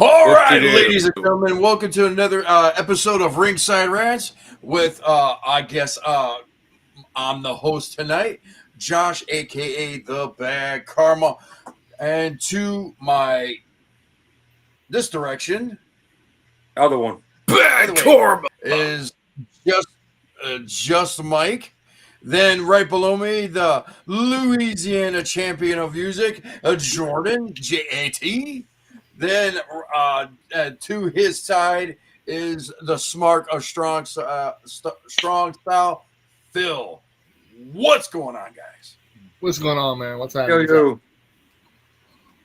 All right, ladies and gentlemen, welcome to another episode of Ringside Rants with, I'm the host tonight, Josh, a.k.a. The Bad Karma. And to this direction, Other one. Bad Karma is just Mike. Then right below me, the Louisiana champion of music, Jordan, J-A-T. Then to his side is the smart of strong style, Phil. What's going on, guys? What's going on, man? What's happening? Yo.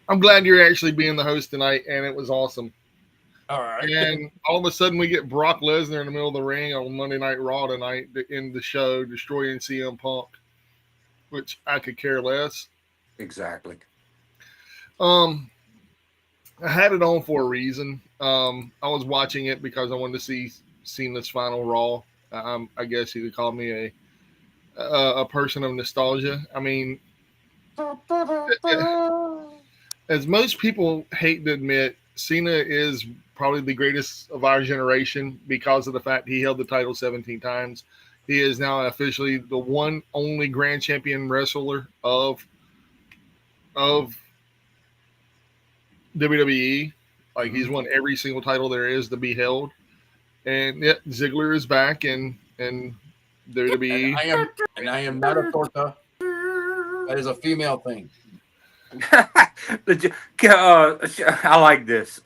I'm glad you're actually being the host tonight, and it was awesome. All right. And all of a sudden, we get Brock Lesnar in the middle of the ring on Monday Night Raw tonight to end the show, destroying CM Punk, which I could care less. Exactly. I had it on for a reason. I was watching it because I wanted to see this final Raw. I guess you could call me a person of nostalgia. I mean, as most people hate to admit, Cena is probably the greatest of our generation because of the fact he held the title 17 times. He is now officially the one only grand champion wrestler of WWE. Like, he's won every single title there is to be held. And yet Ziggler is back in WWE. I am not a torta. That is a female thing. I like this.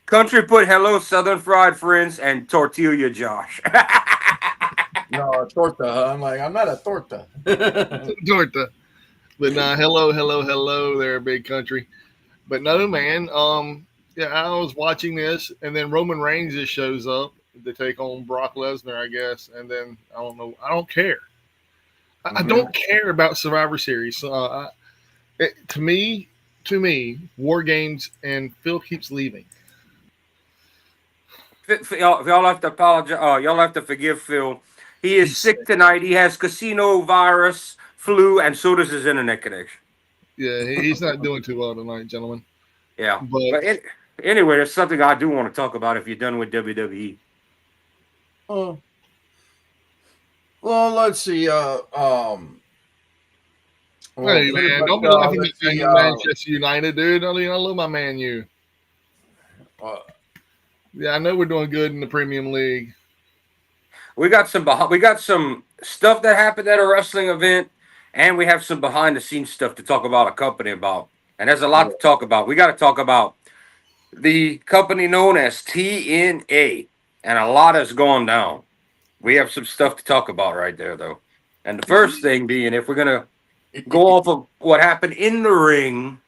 Country put hello Southern fried friends and tortilla Josh. No, torta. I'm like, I'm not a torta. Torta. But hello there, big country. But no, man. Yeah, I was watching this, and then Roman Reigns just shows up to take on Brock Lesnar, I guess. And then I don't know. I don't care. I don't care about Survivor Series. To me, War Games, and Phil keeps leaving. Y'all have to apologize. Y'all have to forgive Phil. He is sick tonight. He has casino virus, flu, and so does his internet connection. Yeah, he's not doing too well tonight, gentlemen. Yeah. But anyway, there's something I do want to talk about if you're done with WWE. Well, let's see. Hey, man, don't be laughing at Manchester United, dude. I love my Man U. Yeah, I know we're doing good in the Premium League. We got some stuff that happened at a wrestling event, and we have some behind the scenes stuff to talk about a company about. And there's a lot to talk about. We got to talk about the company known as TNA, and a lot has gone down. We have some stuff to talk about right there, though. And the first thing being, if we're gonna go off of what happened in the ring,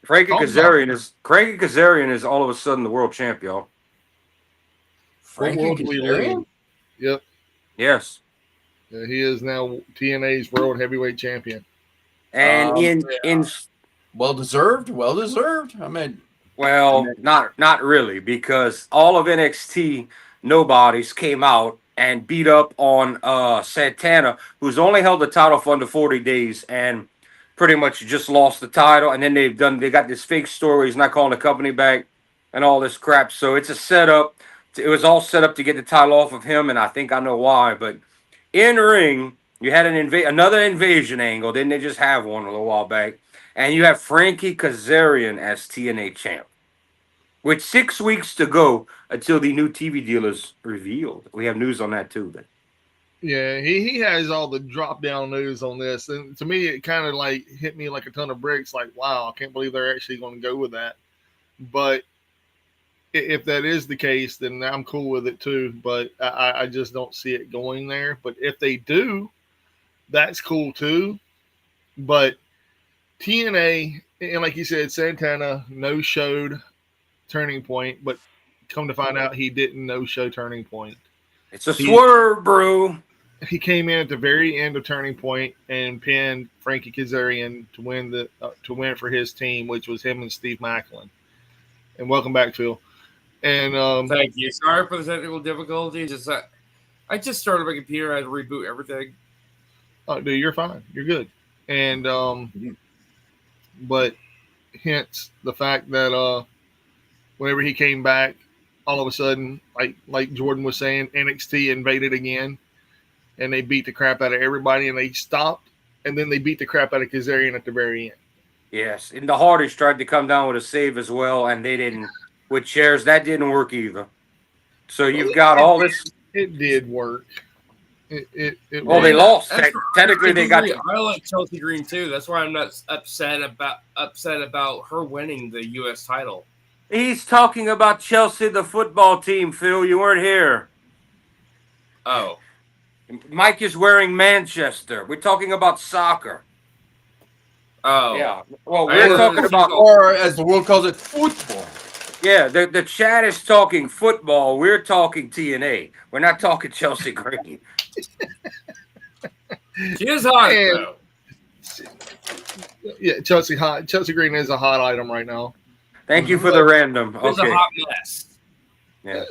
Frankie Kazarian is all of a sudden the world champion. Frankie Kazarian? Yep. Yes. Yeah, he is now TNA's world heavyweight champion. And in well deserved. I mean, not really, because all of NXT nobodies came out and beat up on Santana, who's only held the title for under 40 days and pretty much just lost the title. And then they got this fake story. He's not calling the company back and all this crap. So it's a setup. It was all set up to get the title off of him, and I think I know why. But in ring, you had another invasion angle. Didn't they just have one a little while back? And you have Frankie Kazarian as TNA champ. With 6 weeks to go until the new TV deal is revealed. We have news on that too. Then. Yeah, he has all the drop down news on this. And to me, it kind of like hit me like a ton of bricks. Like, wow, I can't believe they're actually going to go with that. But if that is the case, then I'm cool with it too. But I just don't see it going there. But if they do, that's cool too. But TNA, and like you said, Santana no-showed Turning Point, but come to find out he didn't no-show Turning Point. It's a swerve, bro. He came in at the very end of Turning Point and pinned Frankie Kazarian to win for his team, which was him and Steve Macklin. And welcome back, Phil. And thank you. Sorry for the technical difficulties. I just started my computer. I had to reboot everything. Oh, dude, you're fine. You're good. And but hence the fact that whenever he came back, all of a sudden, like Jordan was saying, NXT invaded again, and they beat the crap out of everybody, and they stopped, and then they beat the crap out of Kazarian at the very end. Yes, and the Hardys tried to come down with a save as well, and they didn't. With chairs, that didn't work either. So Well, you've got all this. it did work. It Well, they worked. lost. That's Technically, they got. I like Chelsea Green too. That's why I'm not upset about her winning the U.S. title. He's talking about Chelsea, the football team. Phil, you weren't here. Oh, Mike is wearing Manchester. We're talking about soccer. oh, Yeah. Well, I we're know talking this about. is- Or as the world calls it, football. Yeah, the chat is talking football. We're talking TNA. We're not talking Chelsea Green. She is hot And- though. Yeah, Chelsea Green is a hot item right now. Thank you for the random. She's a Okay. hot mess. Yeah.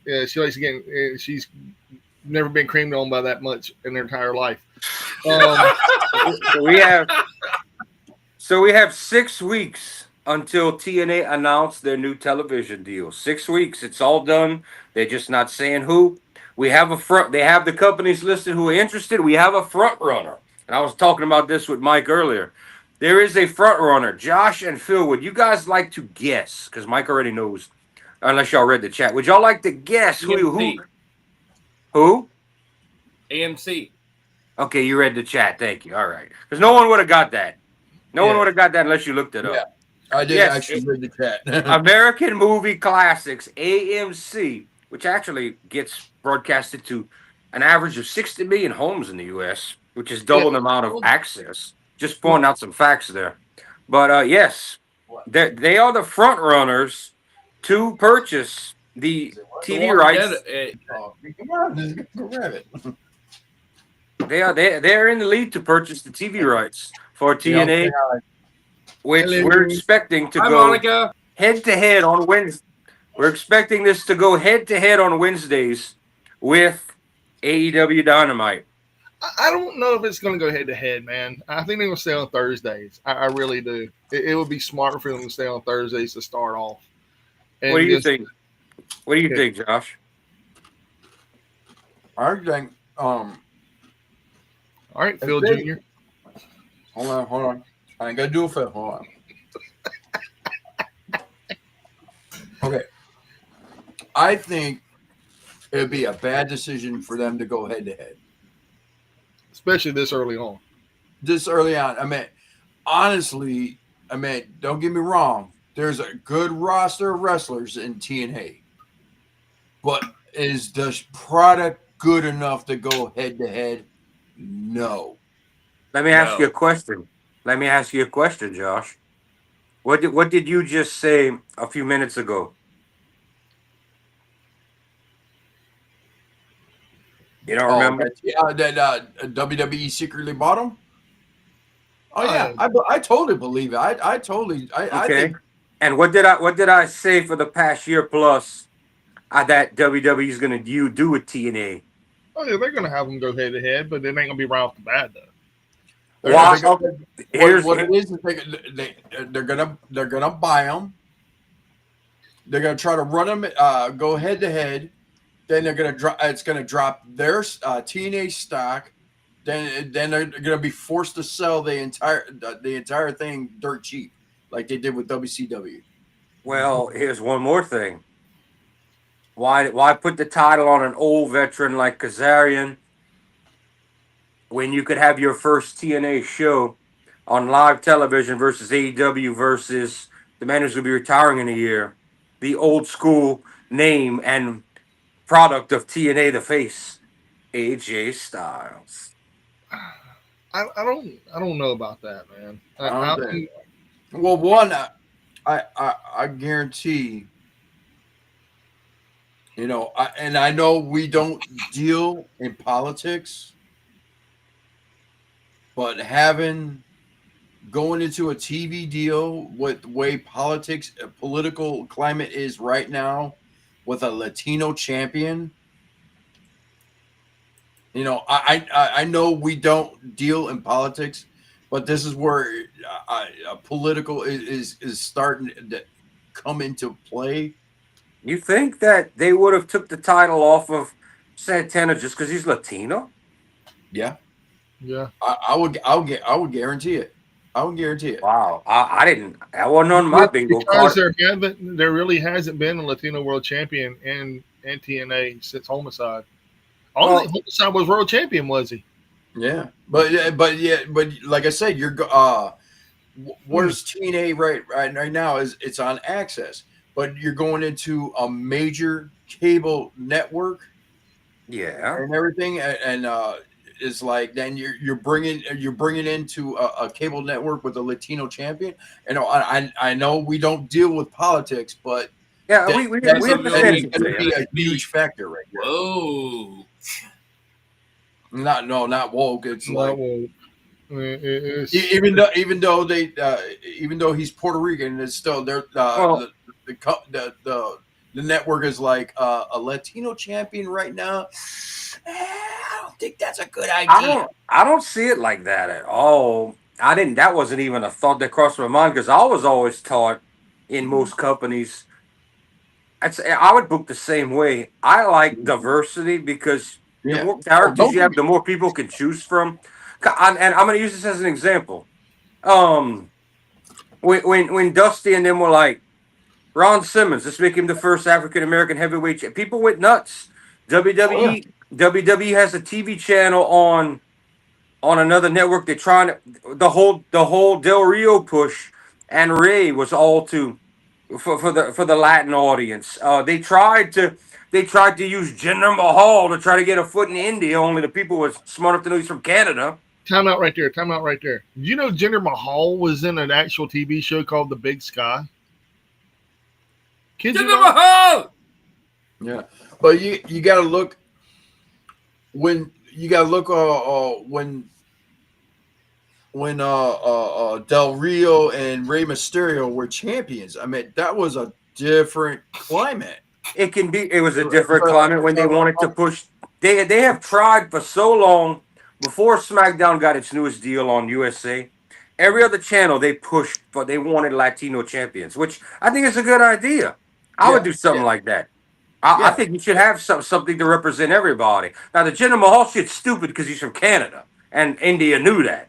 Yeah. She likes again. She's never been creamed on by that much in her entire life. So we have 6 weeks until TNA announced their new television deal. 6 weeks. It's all done. They're just not saying who. We have they have the companies listed who are interested. We have a front runner. And I was talking about this with Mike earlier. There is a front runner. Josh and Phil, would you guys like to guess? Because Mike already knows. Unless y'all read the chat. Would y'all like to guess who? AMC. Okay, you read the chat. Thank you. All right. Because no one would have got that. No one would have got that unless you looked it up. Yeah. I did Yes. actually read the chat. American Movie Classics, AMC, which actually gets broadcasted to an average of 60 million homes in the U.S., which is double the amount of access. Just pointing out some facts there. But yes, they are the front runners to purchase the TV rights. Come on, just go grab it. They're in the lead to purchase the TV rights for TNA, which we're expecting to Hi, go Monica. head to head on Wednesday. We're expecting this to go head to head on Wednesdays with AEW Dynamite. I don't know if it's going to go head to head, man. I think they're going to stay on Thursdays. I really do. It would be smart for them to stay on Thursdays to start off. And What do you think? What do you think, Josh? I think. All right, Phil Jr. Hold on. I ain't gonna do it for hold on. Okay. I think it'd be a bad decision for them to go head to head. Especially this early on. This early on. I mean, honestly, don't get me wrong. There's a good roster of wrestlers in TNA. But is the product good enough to go head to head? No. Let me ask you a question. Josh. What did you just say a few minutes ago? You don't remember? That WWE secretly bought them? Oh yeah, I totally believe it. I totally. I think. And what did I say for the past year plus that WWE is going to do with TNA? Oh yeah, they're going to have them go head to head, but it ain't going to be right off the bat though. What it is they're gonna buy them. They're gonna try to run them, go head to head. Then they're gonna drop. It's gonna drop their TNA stock. Then they're gonna be forced to sell the entire thing dirt cheap, like they did with WCW. Well, here's one more thing. Why put the title on an old veteran like Kazarian when you could have your first TNA show on live television versus AEW versus the man who's going to be retiring in a year, the old school name and product of TNA, the face, AJ Styles. I don't know about that, man. Well, one, I guarantee. I know we don't deal in politics, but going into a TV deal with the way political climate is right now, with a Latino champion, I know we don't deal in politics, but this is where political is starting to come into play. You think that they would have took the title off of Santana just because he's Latino? Yeah, Yeah. I would guarantee it. I would guarantee it. Wow, I didn't. That wasn't on my bingo Because card. there really hasn't been a Latino world champion in TNA since Homicide. I don't Well, think Homicide was world champion, was he? Yeah, but like I said, where's TNA right now is it's on Access, but you're going into a major cable network yeah. and everything, and it's like then you're bringing into a cable network with a Latino champion. And I know we don't deal with politics, but Yeah, that, we that's we that understand is what going you're to be saying. a huge factor right there. Whoa. Not woke. It's No, like well, it's, even though he's Puerto Rican, it's still there. Well, The network is like a Latino champion right now. I don't think that's a good idea. I don't see it like that at all. I didn't. That wasn't even a thought that crossed my mind because I was always taught in most companies. I would book the same way. I like diversity because the Yeah. more Oh, characters don't you get have, me. the more people can choose from. And I'm going to use this as an example. Um, when Dusty and them were like Ron Simmons, let's make him the first African American heavyweight champ. People went nuts. Oh, yeah. WWE has a TV channel on another network. They're trying to the whole Del Rio push and Ray was all to for the Latin audience. They tried to use Jinder Mahal to try to get a foot in India. Only the people was smart enough to know he's from Canada. time out right there. Time out right there. Do you know Jinder Mahal was in an actual TV show called The Big Sky? Kids, Get you the know? Mahal! Yeah, but you got to look when Del Rio and Rey Mysterio were champions. I mean, that was a different climate. It can be. It was a So, different climate when they wanted to push. They have tried for so long before SmackDown got its newest deal on USA. Every other channel they pushed, but they wanted Latino champions, which I think is a good idea. I would yeah, do something yeah, like that. I yeah, think you should have something to represent everybody. Now the Jinder Mahal shit's stupid because he's from Canada and India knew that,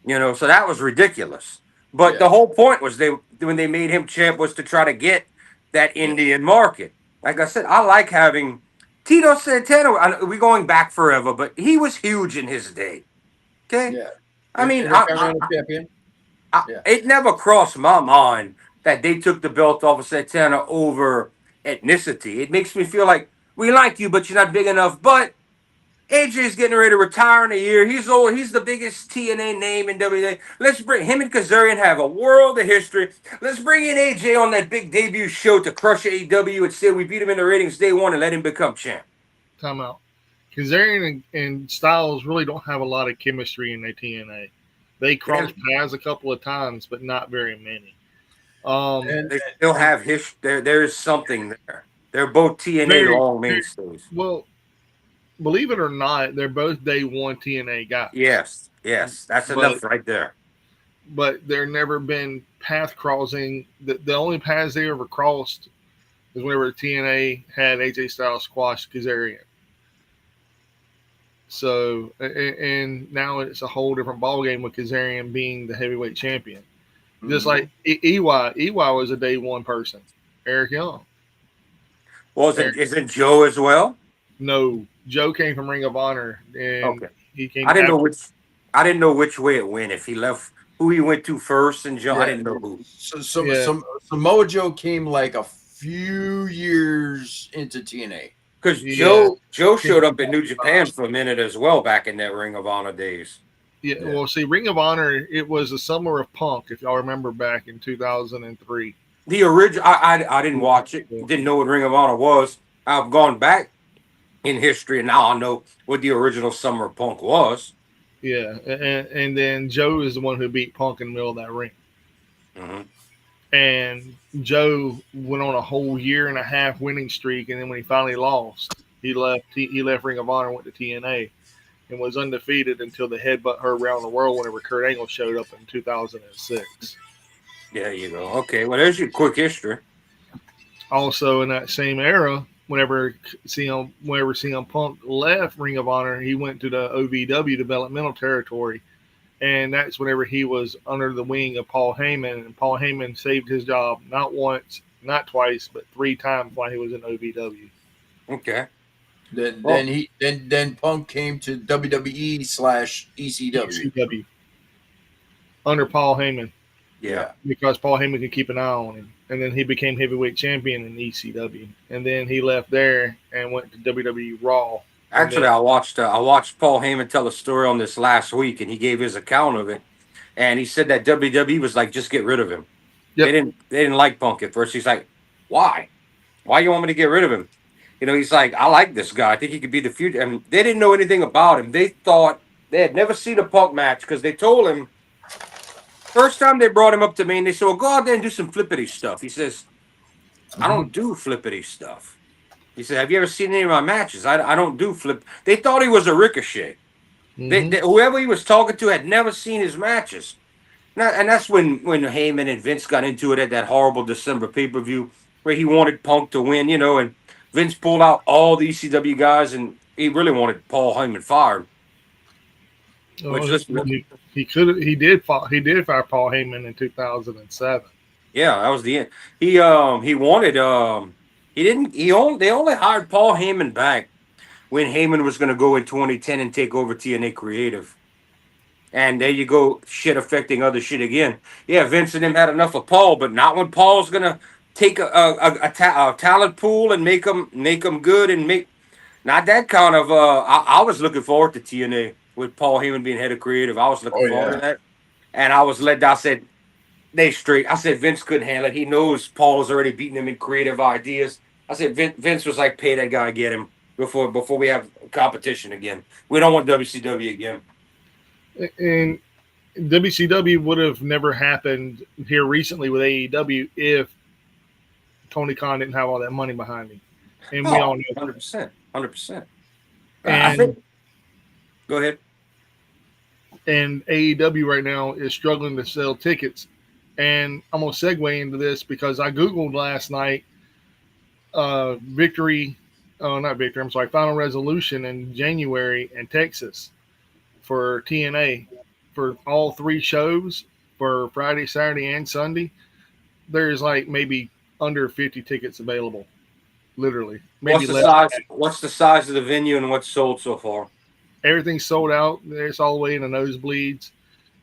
so that was ridiculous. But yeah, the whole point was when they made him champ was to try to get that Indian market. Like I said, I like having Tito Santana. We're going back forever, but he was huge in his day. Okay, yeah. I mean, Intercontinental champion. Yeah, it never crossed my mind that they took the belt off of Santana over ethnicity. It makes me feel like we like you, but you're not big enough. But AJ's getting ready to retire in a year. He's old. He's the biggest TNA name in WWE. Let's bring him and Kazarian have a world of history. Let's bring in AJ on that big debut show to crush AEW and say we beat him in the ratings day one and let him become champ. Time out. Kazarian and Styles really don't have a lot of chemistry in their TNA. They crossed paths a couple of times, but not very many. and They still have history. There is something there. They're both TNA long mainstays. Well, believe it or not, they're both day one TNA guys. Yes, that's enough right there. But there never been path crossing. The only paths they ever crossed is whenever TNA had AJ Styles squash Kazarian. So, and now it's a whole different ballgame with Kazarian being the heavyweight champion. Just like EY was a day one person. Eric Young. Well, isn't Joe as well? No, Joe came from Ring of Honor, and Okay. he came. I didn't know which way it went. If he left, who he went to first, and Joe. Yeah. I didn't know who. Samoa Joe came like a few years into TNA. Because Joe showed up in New Japan for a minute as well back in that Ring of Honor days. Yeah, well, see, Ring of Honor, it was the summer of Punk, if y'all remember back in 2003. The original, I didn't watch it, didn't know what Ring of Honor was. I've gone back in history, and now I know what the original Summer of Punk was. Yeah, and then Joe is the one who beat Punk in the middle of that ring. Mm-hmm. And Joe went on a whole year and a half winning streak, and then when he finally lost, he left Ring of Honor and went to TNA. and was undefeated until the headbutt her around the world whenever Kurt Angle showed up in 2006. There you go. Okay, well, there's your quick history. Also, in that same era, whenever CM Punk left Ring of Honor, he went to the OVW developmental territory, and that's whenever he was under the wing of Paul Heyman, and Paul Heyman saved his job not once, not twice, but 3 times while he was in OVW. Okay. Then Punk came to WWE / ECW. ECW under Paul Heyman. Yeah. Because Paul Heyman could keep an eye on him. And then he became heavyweight champion in ECW. And then he left there and went to WWE Raw. Actually, I watched Paul Heyman tell a story on this last week, and he gave his account of it. And he said that WWE was like, just get rid of him. Yep. They didn't like Punk at first. He's like, why? Why you want me to get rid of him? You know, he's like, I like this guy. I think he could be the future. And they didn't know anything about him. They thought they had never seen a Punk match because they told him. First time they brought him up to me, and they said, well, go out there and do some flippity stuff. He says, I don't do flippity stuff. He said, have you ever seen any of my matches? I don't do flip. They thought he was a Ricochet. Whoever he was talking to had never seen his matches. And that's when Heyman and Vince got into it at that horrible December pay-per-view where he wanted Punk to win, you know, and Vince pulled out all the ECW guys, and he really wanted Paul Heyman fired. He did fire Paul Heyman in 2007. Yeah, that was the end. They only hired Paul Heyman back when Heyman was going to go in 2010 and take over TNA Creative. And there you go, shit affecting other shit again. Yeah, Vince and him had enough of Paul, but not when Paul's going to take a talent pool and make them good and make not that kind of. I was looking forward to TNA with Paul Heyman being head of creative. I was looking forward to that, and I was let down. I said I said Vince couldn't handle it. He knows Paul has already beaten him in creative ideas. I said Vince was like, pay that guy, get him before we have competition again. We don't want WCW again. And WCW would have never happened here recently with AEW if Tony Khan didn't have all that money behind him. And we all know 100%. Go ahead. And AEW right now is struggling to sell tickets. And I'm going to segue into this because I Googled last night Final Resolution in January in Texas for TNA for all 3 shows for Friday, Saturday, and Sunday. There's like maybe under 50 tickets available. Literally. Maybe what's the size of the venue and what's sold so far? Everything's sold out. It's all the way in the nosebleeds.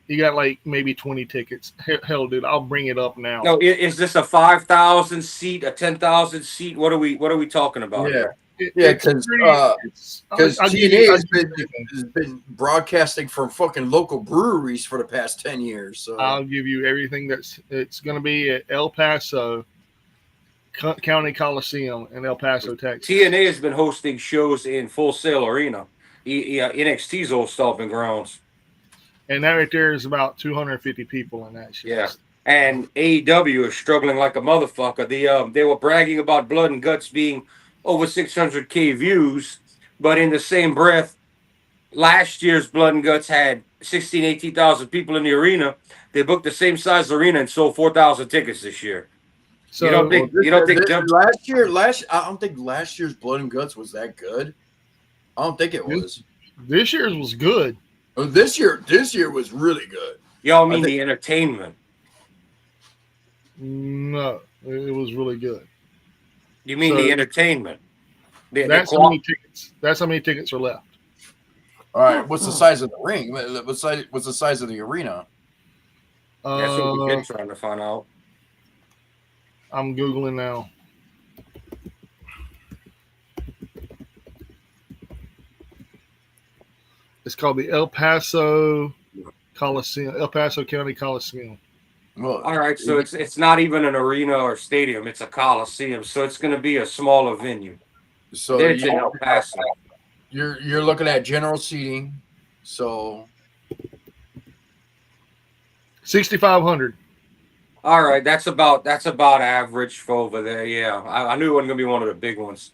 You got like maybe 20 tickets. Hell, dude, I'll bring it up now. No, is this a 5,000 seat, a 10,000 seat? What are we talking about? Yeah, because TNA has been broadcasting from fucking local breweries for the past 10 years. So I'll give you everything it's going to be at El Paso County Coliseum in El Paso, Texas. TNA has been hosting shows in Full Sail Arena, NXT's old stomping grounds. And that right there is about 250 people in that show. Yeah. And AEW is struggling like a motherfucker. They were bragging about Blood and Guts being over 600K views, but in the same breath, last year's Blood and Guts had 18,000 people in the arena. They booked the same size arena and sold 4,000 tickets this year. So I don't think I don't think last year's Blood and Guts was that good. I don't think it was. This year's was good. This year was really good. Y'all mean the entertainment? No, it was really good. You mean the entertainment? That's how many tickets. That's how many tickets are left. All right. What's the size of the ring? What's the size of the arena? That's what we've been trying to find out. I'm Googling now. It's called the El Paso Coliseum, El Paso County Coliseum. Well, all right, so it's not even an arena or stadium; it's a coliseum, so it's going to be a smaller venue. So it's in El Paso. You're looking at general seating, so 6,500. All right, that's about average for over there. Yeah, I knew it wasn't going to be one of the big ones.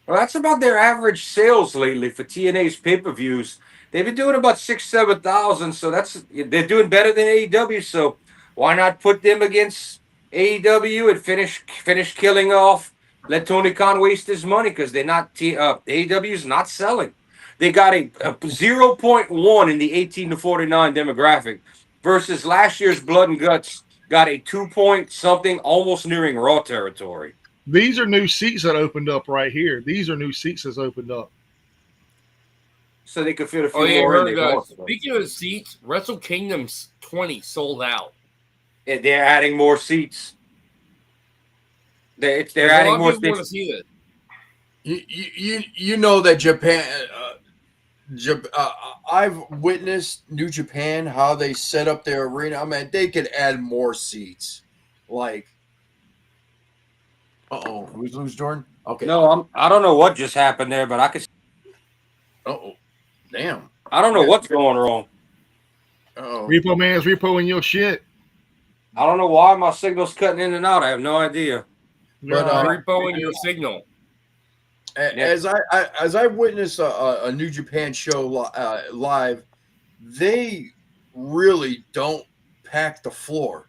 Well, that's about their average sales lately for TNA's pay-per-views. They've been doing about 6, 7,000, so they're doing better than AEW. So why not put them against AEW and finish killing off? Let Tony Khan waste his money because they're not AEW is not selling. They got a 0.1 in the 18 to 49 demographic versus last year's Blood and Guts got a 2 point something, almost nearing Raw territory. These are new seats that opened up right here. These are new seats that's opened up. So they could fit a few Oh yeah, I more in heard. there. Speaking of seats, Wrestle Kingdom's 20 sold out. They're adding more seats. They're There's adding a lot more of people want to seats. see this. You know that Japan. I've witnessed New Japan how they set up their arena. I mean, they could add more seats. Like, we lose Jordan. Okay. No, I don't know what just happened there, but I could. Damn. I don't know what's going wrong. Repo Man's repoing your shit. I don't know why my signal's cutting in and out. I have no idea. But repoing your signal. As I witnessed a New Japan show live, they really don't pack the floor.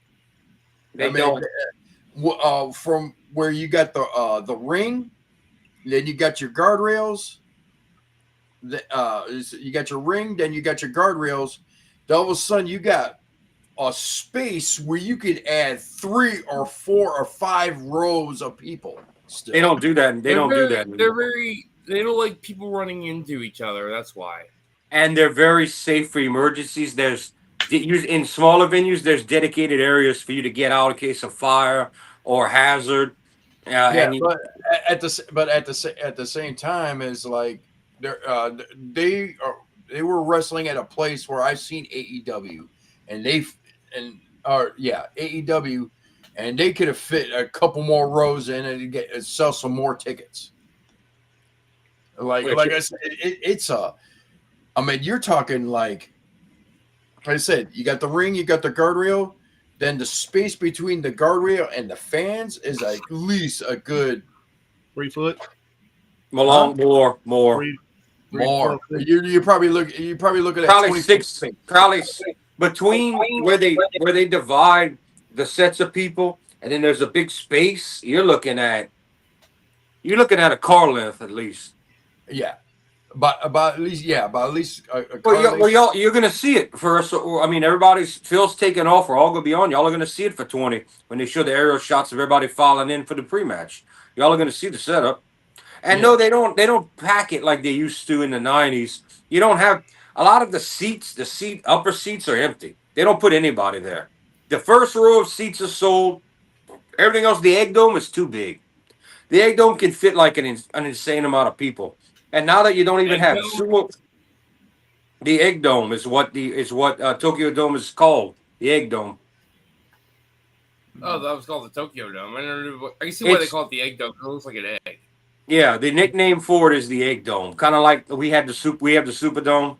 They don't. From where you got the ring, then you got your guardrails. You got your ring, then you got your guardrails. Then all of a sudden, you got a space where you could add 3 or 4 or 5 rows of people. Still. They don't do that. They don't do that. They don't like people running into each other. That's why. And they're very safe for emergencies. There's in smaller venues, there's dedicated areas for you to get out in case of fire or hazard. But at the same time, is like they were wrestling at a place where I've seen AEW, and AEW, and they could have fit a couple more rows in and sell some more tickets. Like I said, it's a. I mean, you're talking like I said, you got the ring, you got the guardrail, then the space between the guardrail and the fans is at least a good 3 foot. More. More. You're probably looking at probably 6. Probably between where they divide the sets of people, and then there's a big space. You're looking at a car length at least. Yeah. About at least a you're gonna see it first. I mean, Phil's taking off. We're all gonna be on. Y'all are gonna see it for 20 when they show the aerial shots of everybody filing in for the pre-match. Y'all are gonna see the setup. And no, they don't pack it like they used to in the 90s. You don't have a lot of the seats. The upper seats are empty. They don't put anybody there. The first row of seats are sold. Everything else, the Egg Dome is too big. The Egg Dome can fit like an insane amount of people. And now that you don't even have sumo, the Egg Dome is what Tokyo Dome is called. The Egg Dome. Oh, that was called the Tokyo Dome. I can see why they call it the Egg Dome. It looks like an egg. Yeah, the nickname for it is the Egg Dome. Kind of like we have the Superdome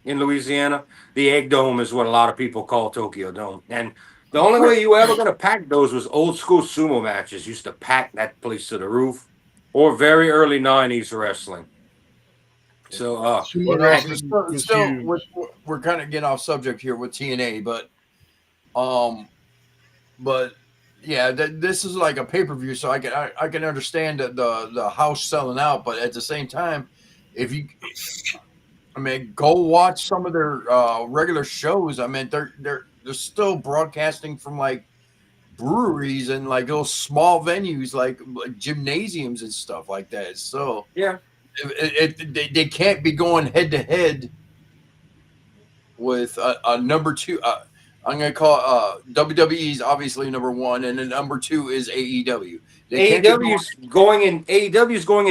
in Louisiana. The Egg Dome is what a lot of people call Tokyo Dome. And the only way you were ever going to pack those was old school sumo matches. Used to pack that place to the roof, or very early 90s wrestling. So, we're kind of getting off subject here with TNA, but yeah, this is like a pay-per-view, so I can understand the house selling out, but at the same time, go watch some of their regular shows. I mean, they're still broadcasting from like breweries and like those small venues, like gymnasiums and stuff like that. So yeah. They can't be going head to head with a number 2. I'm going to call WWE's obviously number 1, and then number 2 is AEW. AEW's going in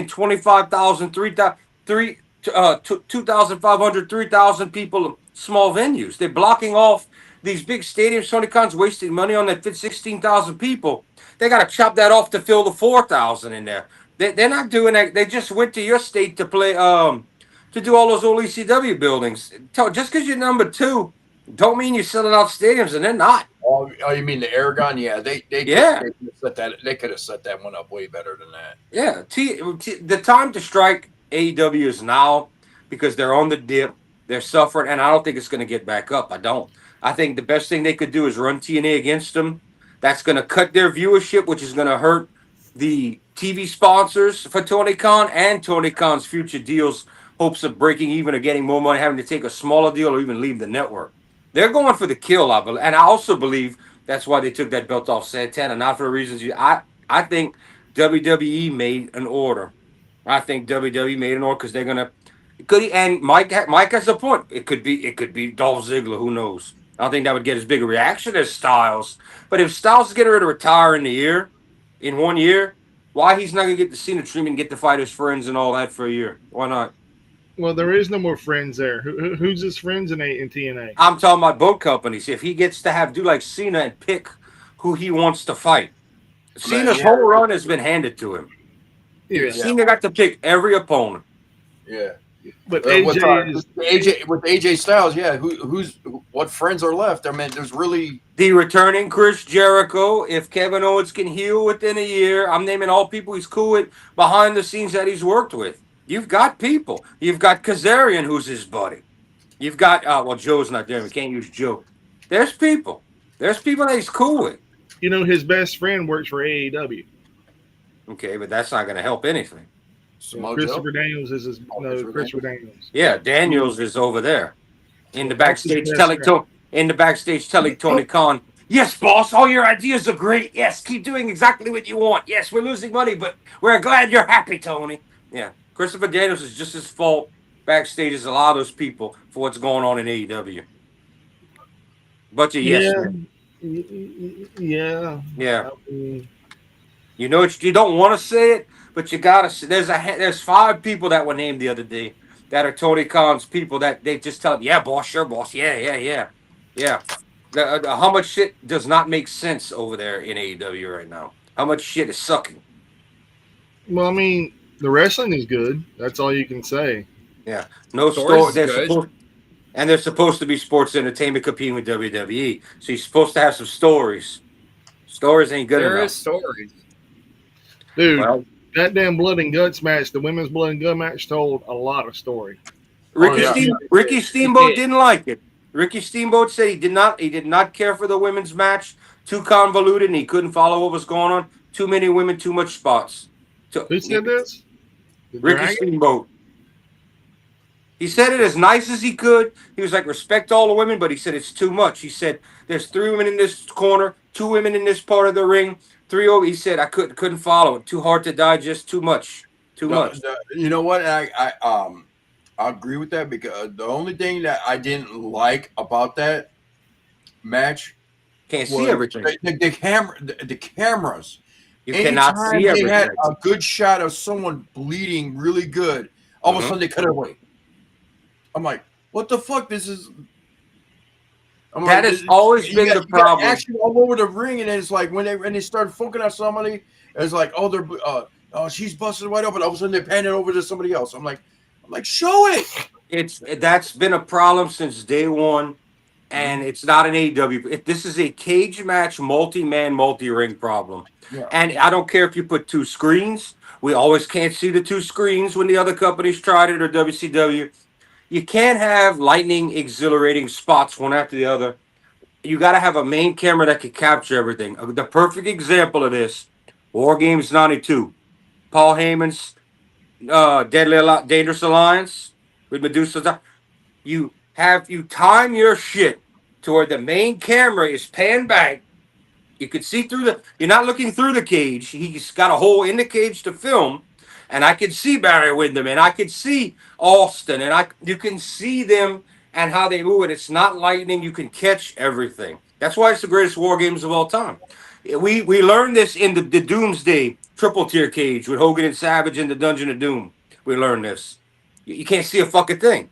25,000, 2,500, 3,000 people, small venues. They're blocking off these big stadiums. Tony Khan's wasting money on that fit 16,000 people. They got to chop that off to fill the 4,000 in there. They're not doing that. They just went to your state to play, to do all those old ECW buildings. Just because you're number 2, don't mean you're selling out stadiums, and they're not. Oh, you mean the Aragon? Yeah, Yeah. they could have set that one up way better than that. Yeah, the time to strike AEW is now because they're on the dip, they're suffering, and I don't think it's going to get back up. I don't. I think the best thing they could do is run TNA against them. That's going to cut their viewership, which is going to hurt the TV sponsors for Tony Khan and Tony Khan's future deals, hopes of breaking even or getting more money, having to take a smaller deal or even leave the network. They're going for the kill, I believe, and I also believe that's why they took that belt off Santana, not for the reasons you. I think WWE made an order. I think WWE made an order because they're gonna. Could he, and Mike has a point. It could be Dolph Ziggler. Who knows? I don't think that would get as big a reaction as Styles. But if Styles is getting ready to retire in 1 year, why he's not gonna get the Cena treatment, and get to fight his friends and all that for a year? Why not? Well, there is no more friends there. Who's his friends in TNA? I'm talking about both companies. If he gets to do like Cena and pick who he wants to fight, Cena's whole run has been handed to him. Yeah, Cena got to pick every opponent. Yeah. but With AJ is AJ Styles, yeah. What friends are left? I mean, there's really The returning Chris Jericho. If Kevin Owens can heal within a year, I'm naming all people he's cool with behind the scenes that he's worked with. You've got people. You've got Kazarian, who's his buddy. You've got well, Joe's not there. We can't use Joe. There's people. There's people that he's cool with. his best friend works for AEW. Okay, but that's not going to help anything. Samoa Christopher Joe. Daniels is his Christopher Daniels. Yeah, Daniels is over there in the backstage best telling friend. Tony Khan, "Yes, boss, all your ideas are great. Yes, keep doing exactly what you want. Yes, we're losing money, but we're glad you're happy, Tony." Yeah, Christopher Daniels is just as fault backstage as a lot of those people for what's going on in AEW. Bunch of yes men. Yeah. Yeah. I mean, You know what? You don't want to say it, but you gotta say. There's 5 people that were named the other day that are Tony Khan's people that they just tell him, "Yeah, boss, sure, boss, yeah." How much shit does not make sense over there in AEW right now? How much shit is sucking? well, I mean, the wrestling is good. That's all you can say. Yeah, no Story's story. good. They're supposed to be sports entertainment competing with WWE, so you're supposed to have some stories. Stories ain't good There enough. is stories. Dude, Well, that damn blood and guts match, the women's blood and gut match, told a lot of story. yeah. Ricky Steamboat didn't like it. Ricky Steamboat said he did not care for the women's match. Too convoluted, and he couldn't follow what was going on. Too many women, too much spots. Who said this? The Ricky Dragon? Steamboat. He said it as nice as he could. He was like, respect all the women, but he said it's too much. He said there's 3 women in this corner, 2 women in this part of the ring, 3 over. He said I couldn't follow it. Too hard to digest. Too much. Too much. You know what? I agree with that because the only thing that I didn't like about that match Can't see was everything. the cameras. You cannot Anytime see they everything. had a good shot of someone bleeding really good, all of a sudden they cut it away. I'm like, what the fuck? This is. That has always been the problem. Action all over the ring, and then it's like when they start focusing on somebody, it's like, oh, they're she's busted wide open. All of a sudden they pan it over to somebody else. I'm like, show it. That's been a problem since day one, and it's not an AEW. This is a cage match, multi-man, multi-ring problem. Yeah. And I don't care if you put 2 screens. We always can't see the 2 screens when the other companies tried it or WCW. You can't have lightning, exhilarating spots one after the other. You got to have a main camera that can capture everything. The perfect example of this, War Games 92. Paul Heyman's Dangerous Alliance with Medusa. You time your shit to where the main camera is panned back. You can see through you're not looking through the cage. He's got a hole in the cage to film. And I could see Barry Windham, and I could see Austin, and you can see them and how they move. And it's not lightning. You can catch everything. That's why it's the greatest War Games of all time. We learned this in the Doomsday triple tier cage with Hogan and Savage in the Dungeon of Doom. We learned this. You can't see a fucking thing.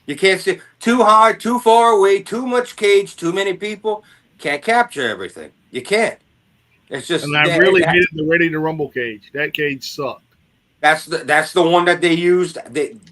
You can't see too high, too far away, too much cage, too many people. Can't capture everything. You can't. It's just. And I really hated the Ready to Rumble cage. That cage sucked. That's the one that they used.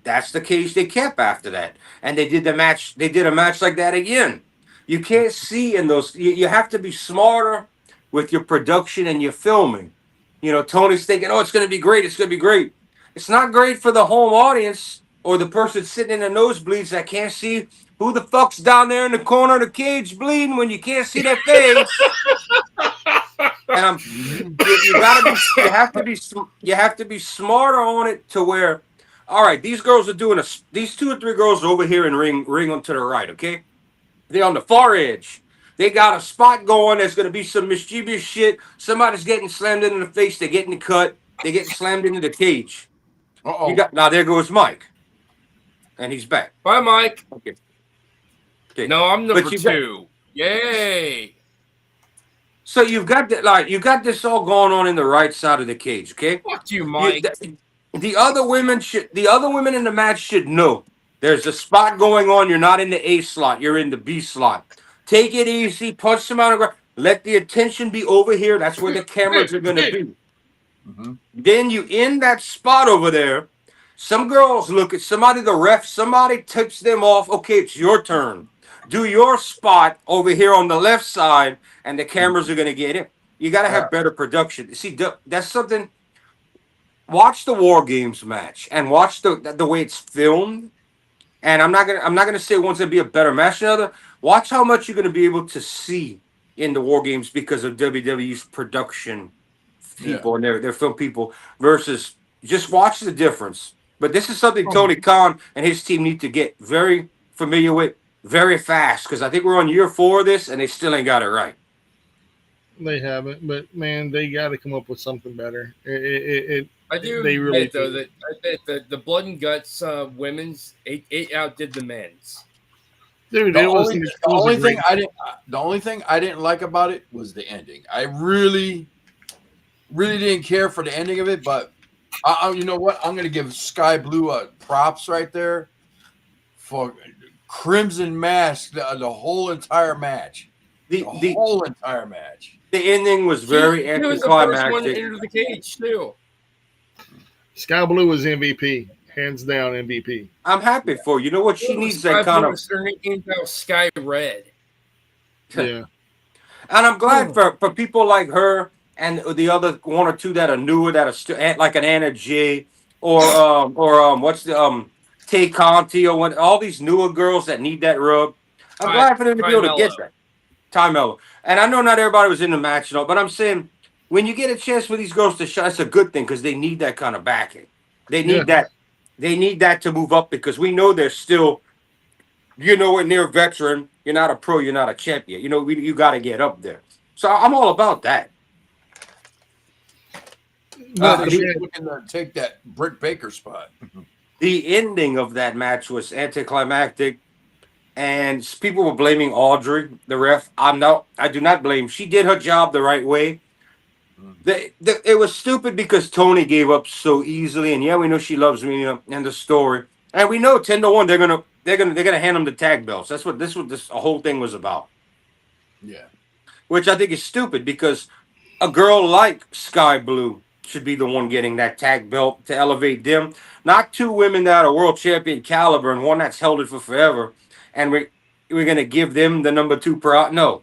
That's the cage they kept after that, and they did the match. They did a match like that again. You can't see in those. You have to be smarter with your production and your filming. You know, Tony's thinking, "Oh, it's going to be great. It's going to be great." It's not great for the home audience or the person sitting in the nosebleeds that can't see who the fuck's down there in the corner of the cage bleeding when you can't see their face. And you gotta be, you have to be smarter on it to where, all right, these girls are doing these 2 or 3 girls are over here in ring on to the right, okay? They're on the far edge. They got a spot going. There's going to be some mischievous shit. Somebody's getting slammed into the face. They're getting cut. They're getting slammed into the cage. Now there goes Mike, and he's back. Bye, Mike. Okay. No, I'm number 2. Yay! So you've got this all going on in the right side of the cage, okay? Fuck you, Mike. The other women in the match should know there's a spot going on. You're not in the A slot. You're in the B slot. Take it easy. Punch them out of the ground. Let the attention be over here. That's where the cameras are going to be. Mm-hmm. Then you in that spot over there. Some girls look at somebody, the ref, somebody tips them off. Okay, it's your turn. Do your spot over here on the left side, and the cameras are going to get in. You got to have better production. See, that's something. Watch the War Games match and watch the way it's filmed. And I'm not gonna say one's gonna be a better match than the other. Watch how much you're gonna be able to see in the War Games because of WWE's production people and their film people versus just watch the difference. But this is something Tony Khan and his team need to get very familiar with very fast because I think we're on year 4 of this and they still ain't got it right. They haven't, but man, they got to come up with something better. I do admit though that the Blood and Guts women's it outdid the men's. Dude, the only thing I didn't like about it was the ending. I really didn't care for the ending of it, but you know what? I'm going to give Sky Blue props right there for Crimson Mask the whole entire match. The whole entire match. The ending was very anticlimactic. He was the first one to enter the cage too. Sky Blue was MVP, hands down MVP. I'm happy for you. You know what she needs that kind of Sky Red. Yeah, and I'm glad for people like her and the other 1 or 2 that are newer that are still like an Anna J or what's the Tay Conti or all these newer girls that need that rub. I'm glad for them to be able to get that. Ty Mello. And I know not everybody was in the match, but I'm saying when you get a chance for these girls to shine, it's a good thing because they need that kind of backing. They need that. They need that to move up because we know they're still, a near veteran. You're not a pro. You're not a champion. You got to get up there. So I'm all about that. Looking to take that Britt Baker spot. The ending of that match was anticlimactic. And people were blaming Audrey, the ref. I do not blame. She did her job the right way. It was stupid because Tony gave up so easily, and we know she loves me and the story, and we know 10-1 they're gonna hand them the tag belts. That's what this whole thing was about. Yeah, which I think is stupid because a girl like Sky Blue should be the one getting that tag belt to elevate them, not 2 women that are world champion caliber and one that's held it for forever. And we're gonna give them the number 2 No,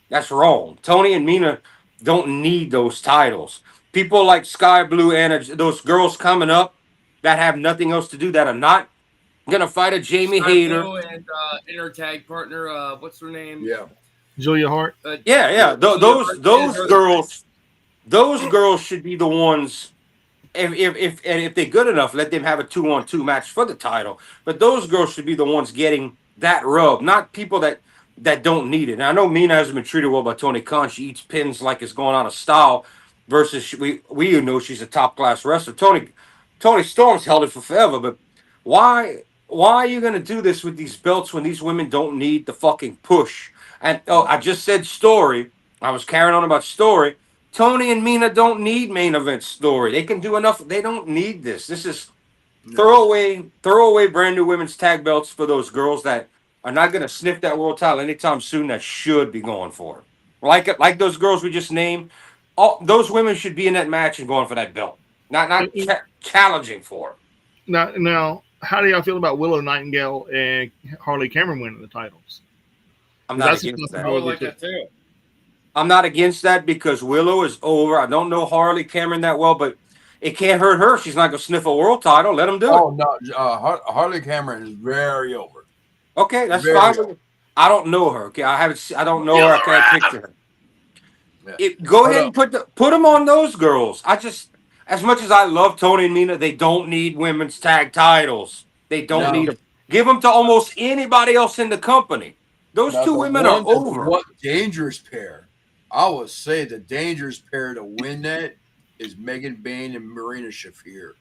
that's wrong. Tony and Mina don't need those titles. People like Sky Blue and those girls coming up that have nothing else to do that are not gonna fight a Jamie Hayter and her tag partner. What's her name? Yeah, Julia Hart. Those girls should be the ones. If they're good enough, let them have a 2-on-2 match for the title. But those girls should be the ones getting that rub, not people that don't need it. And I know Mina hasn't been treated well by Tony Khan. She eats pins like it's going out of style. Versus we know she's a top class wrestler. Tony Storm's held it for forever. But why are you gonna do this with these belts when these women don't need the fucking push? And I just said story. I was carrying on about story. Tony and Mina don't need main event story. They can do enough. They don't need this. This is throw away brand new women's tag belts for those girls that are not going to sniff that world title anytime soon that should be going for it. Like those girls we just named, all those women should be in that match and going for that belt, not challenging for it. Now, how do y'all feel about Willow Nightingale and Harley Cameron winning the titles? I'm not That's a against that. I would possibility like too. that too. I'm not against that because Willow is over. I don't know Harley Cameron that well, but it can't hurt her. She's not gonna sniff a world title. Let them do it. Oh no, Harley Cameron is very over. Okay, that's Very fine. over. I don't know her. Okay, I haven't. I don't know Kill her. I the can't rat. picture her. Yeah. Go But ahead and put them on those girls. I just, as much as I love Tony and Nina, they don't need women's tag titles. They don't no, need them. Give them to almost anybody else in the company. Those now two women are over. what dangerous pair. I would say the dangerous pair to win that is Megan Bain and Marina Shafir.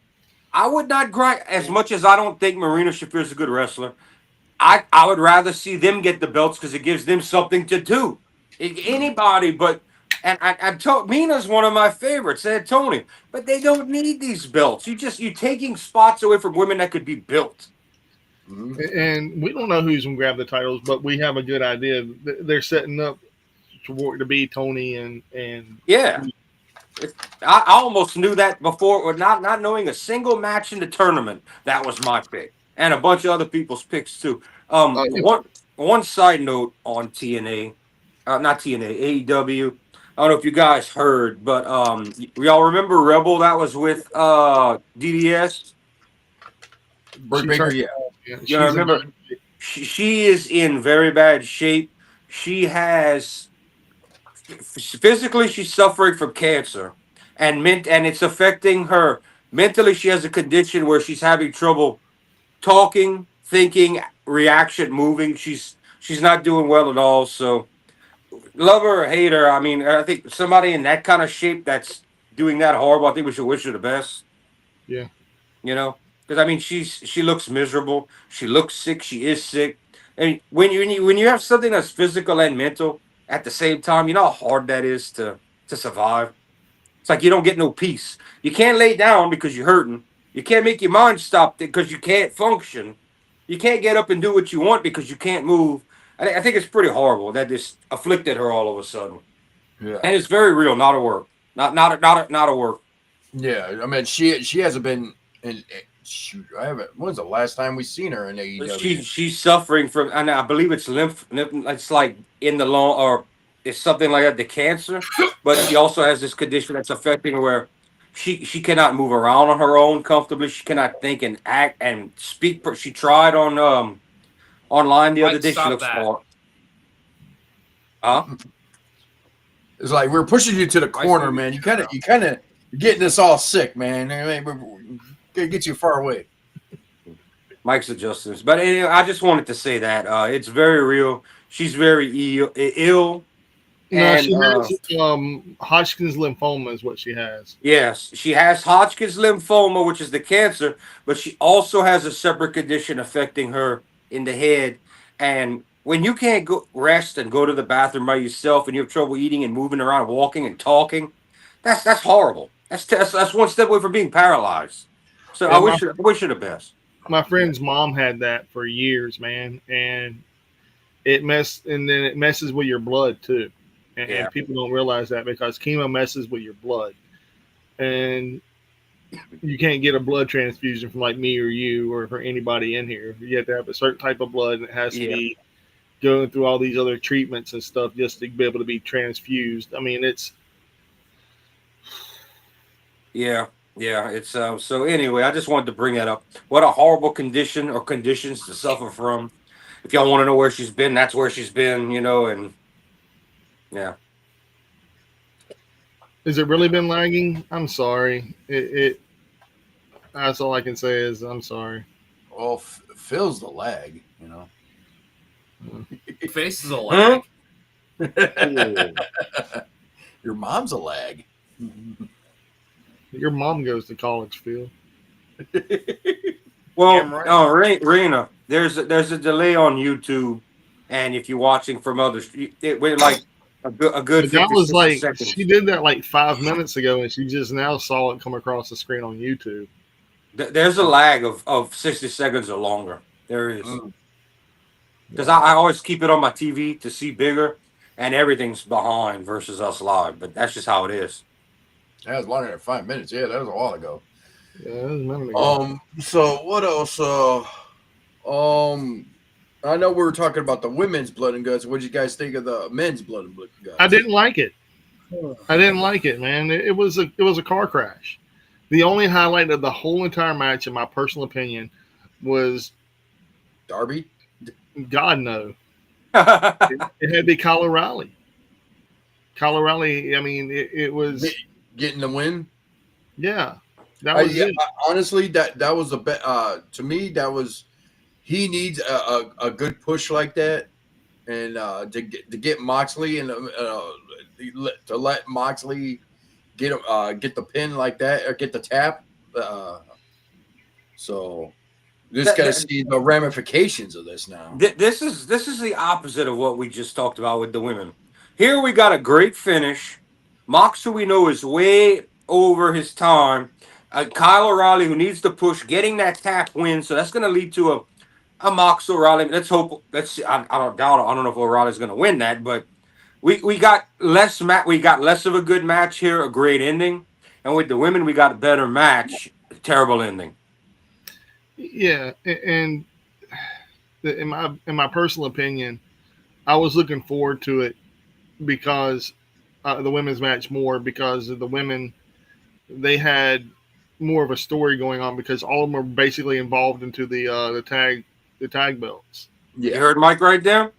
I would not grind as much as I don't think Marina Shafir is a good wrestler. I would rather see them get the belts because it gives them something to do. Anybody but and I told Mina's one of my favorites, said Tony, but they don't need these belts. You're taking spots away from women that could be built. Mhm. And we don't know who's going to grab the titles, but we have a good idea. They're setting up to be Tony and Yeah. I almost knew that before, or not knowing a single match in the tournament. That was my pick, and a bunch of other people's picks too. yeah. One side note on TNA, not TNA, AEW. I don't know if you guys heard, but y'all remember Rebel that was with DDS? Britt She Baker, turned. yeah. Yeah, You know, she's in. remember she is in very bad shape. She has physically she's suffering from cancer, and it's affecting her mentally. She has a condition where she's having trouble talking, thinking, reaction, moving. She's not doing well at all. So love her or hate her. I mean, I think somebody in that kind of shape that's doing that horrible. I think we should wish her the best. Yeah. You know, because I mean, she looks miserable. She looks sick. She is sick. And when you have something that's physical and mental at the same time, you know how hard that is to survive. It's like you don't get no peace. You can't lay down because you're hurting. You can't make your mind stop because you can't function. You can't get up and do what you want because you can't move. I think it's pretty horrible that this afflicted her all of a sudden, Yeah. and it's very real. Not a work. Not a work. Yeah. I mean, she hasn't been in. Shoot, I haven't. When's the last time we seen her in AEW? She's suffering from, and I believe it's lymph. It's like in the lung, or it's something like that, the cancer. But she also has this condition that's affecting her where she cannot move around on her own comfortably. She cannot think and act and speak. She tried on online the other Mike, day. She stop looks that. hard. Huh? It's like we're pushing you to the corner, see. man. You kind of getting us all sick, man. I mean, we're gonna get you far away. Mike's adjustments. But anyway, I just wanted to say that it's very real. She's very ill. No, And she has Hodgkin's lymphoma is what she has. yes, she has Hodgkin's lymphoma, which is the cancer, but she also has a separate condition affecting her in the head. And when you can't go rest and go to the bathroom by yourself, and you have trouble eating and moving around, walking and talking, that's horrible. That's one step away from being paralyzed. So Yeah, I wish her the best. my friend's mom had that for years, man, and it messes with your blood too. And, Yeah. and people don't realize that because chemo messes with your blood, and you can't get a blood transfusion from like me or you or for anybody in here. You have to have a certain type of blood, and it has to Yeah. be going through all these other treatments and stuff just to be able to be transfused. I mean, it's Yeah, it's so anyway, I just wanted to bring that up. What a horrible condition or conditions to suffer from. If y'all want to know where she's been, that's where she's been, and yeah. has it really been lagging? I'm sorry. It that's all I can say is I'm sorry. Well, Phil's the lag, Face is a lag. Your mom's a lag. Your mom goes to college, Phil. Well, Damn right. Rena, there's a delay on YouTube, and if you're watching from others, it went like a good But that 50, was 60 like seconds. she did that like 5 minutes ago, and she just now saw it come across the screen on YouTube. There's a lag of 60 seconds or longer. There is. Mm. Because I always keep it on my TV to see bigger, and everything's behind versus us live. But that's just how it is. That was longer than 5 minutes. Yeah, that was a while ago. Yeah, that was a minute ago. So what else? I know we were talking about the women's blood and guts. What did you guys think of the men's blood and guts? I didn't like it. I didn't like it, man. It was a car crash. The only highlight of the whole entire match, in my personal opinion, was Darby. God no. It had to be Kyle O'Reilly. Kyle O'Reilly. I mean, it was Getting the win. yeah. That was it. Honestly, that was the best. To me, that was he needs a good push like that, and to get Moxley and to let Moxley get the pin like that or get the tap. So just got to see the ramifications of this now. This is the opposite of what we just talked about with the women. Here we got a great finish. Mox, who we know is way over his time. Kyle O'Reilly, who needs to push, getting that tap win. So that's going to lead to a Mox O'Reilly. Let's hope. Let's see. I don't doubt. I don't know if O'Reilly's going to win that, but we got less we got less of a good match here. A great ending, and with the women, we got a better match. Terrible ending. Yeah, and in my personal opinion, I was looking forward to it because the women's match more because the women they had more of a story going on because all of them are basically involved into the tag belts. Yeah. You heard Mike right there?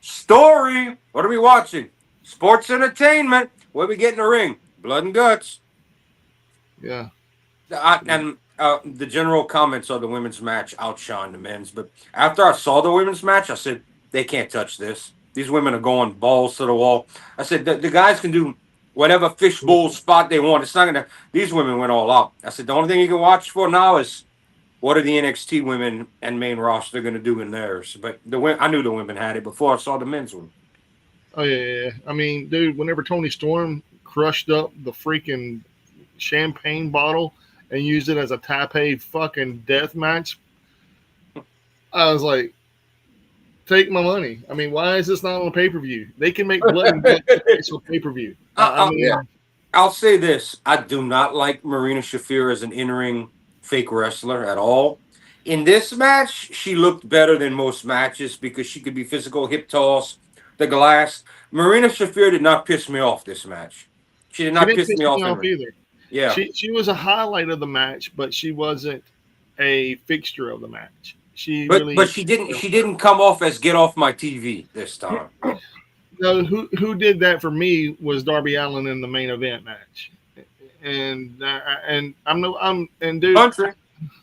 Story. What are we watching? Sports entertainment. What we get in the ring? Blood and guts. Yeah. The general comments on the women's match outshined the men's. But after I saw the women's match, I said, they can't touch this. These women are going balls to the wall. I said, the guys can do whatever fishbowl spot they want. It's not going to. These women went all out. I said, the only thing you can watch for now is what are the NXT women and main roster going to do in theirs. But I knew the women had it before I saw the men's one. Oh, yeah. I mean, dude, whenever Tony Storm crushed up the freaking champagne bottle and used it as a tape fucking death match, I was like, take my money. I mean, why is this not on a pay-per-view? They can make blood and guts on pay-per-view. I'll say this. I do not like Marina Shafir as an in-ring fake wrestler at all. In this match, she looked better than most matches because she could be physical, hip toss, the glass. Marina Shafir did not piss me off this match. She did not piss me off either. Yeah. She was a highlight of the match, but she wasn't a fixture of the match. But she didn't come off as get off my TV this time. No, who did that for me was Darby Allin in the main event match, and dude,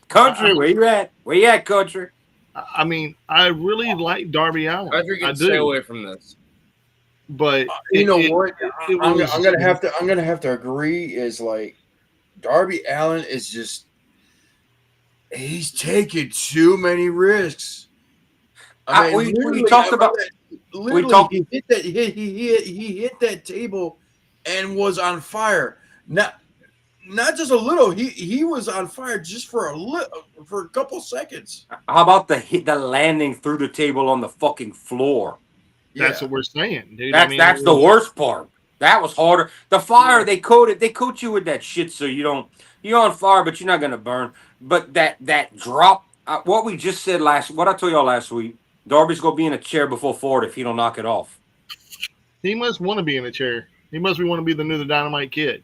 country, where you at? Where you at, country? I mean, I really like Darby Allin. Country can stay away from this. But I'm gonna have to agree. Is like Darby Allin is just he's taking too many risks. I mean, we talked about. Literally, he hit that table and was on fire. Not just a little. He was on fire just for a couple seconds. How about the landing through the table on the fucking floor? That's what we're saying, dude. That's the worst part. That was harder. The fire they coat you with that shit so you're on fire, but you're not gonna burn. But that drop, what we just said what I told y'all last week. Darby's gonna be in a chair before Ford if he don't knock it off. He must want to be in a chair. He must want to be the new Dynamite Kid.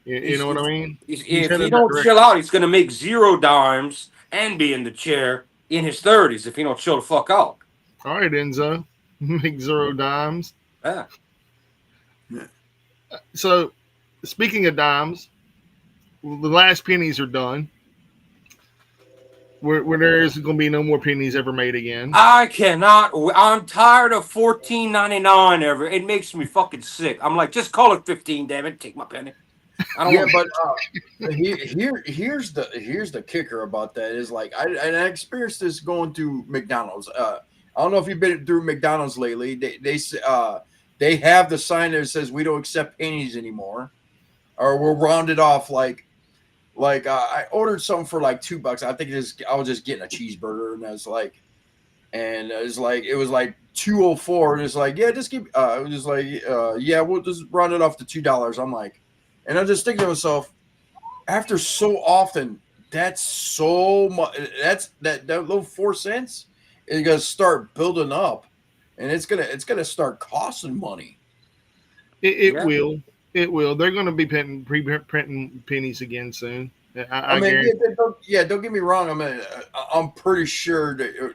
You know what I mean? If he don't chill out, he's gonna make 0 dimes and be in the chair in his 30s if he don't chill the fuck out. All right, Enzo, make 0 dimes. Yeah. So, speaking of dimes, the last pennies are done. Where there is going to be no more pennies ever made again. I cannot. I'm tired of $14.99 ever. It makes me fucking sick. I'm like, just call it 15, damn it. Take my penny. I don't but here's the kicker about that is like I experienced this going to McDonald's. I don't know if you've been through McDonald's lately. They have the sign that says we don't accept pennies anymore, or we'll round it off like I ordered something for like $2. I think I was just getting a cheeseburger, and it was like 204, and it's like, yeah, just keep. It was just like, yeah, we'll just round it off to $2. I'm like, and I'm just thinking to myself, after so often, that's so much. That's that little 4 cents, is going to start building up, and it's gonna start costing money. It will. It will. They're going to be printing pennies again soon. I mean, guarantee. don't get me wrong. I mean, I'm pretty sure that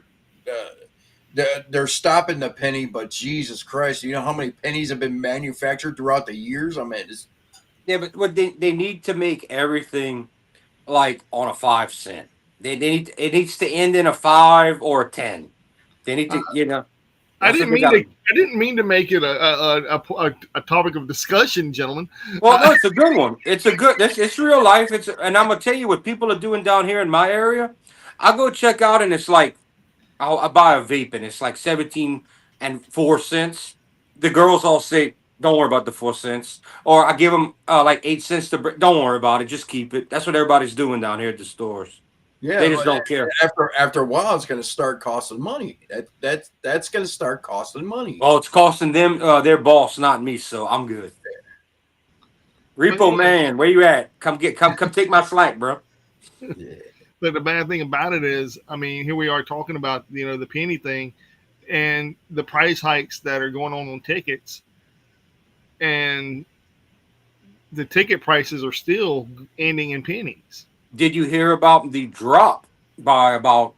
they're stopping the penny, but Jesus Christ, you know how many pennies have been manufactured throughout the years? I mean, but what they need to make everything like on a 5 cent. It needs to end in a 5 or a 10. They need to, I that's what didn't they mean got. to. I didn't mean to make it a topic of discussion, gentlemen. Well, no, it's a good one. It's real life. And I'm gonna tell you what people are doing down here in my area. I go check out, and it's like I buy a vape, and it's like 17 and 4 cents. The girls all say, "Don't worry about the 4 cents," or I give them like 8 cents to. Don't worry about it. Just keep it. That's what everybody's doing down here at the stores. yeah, They just don't care. after a while, it's going to start costing money. That's going to start costing money. Well, it's costing them their boss, not me. So I'm good. Repo man, where you at? Come take my slack, bro. Yeah. But the bad thing about it is, I mean, here we are talking about the penny thing, and the price hikes that are going on tickets, and the ticket prices are still ending in pennies. Did you hear about the drop by about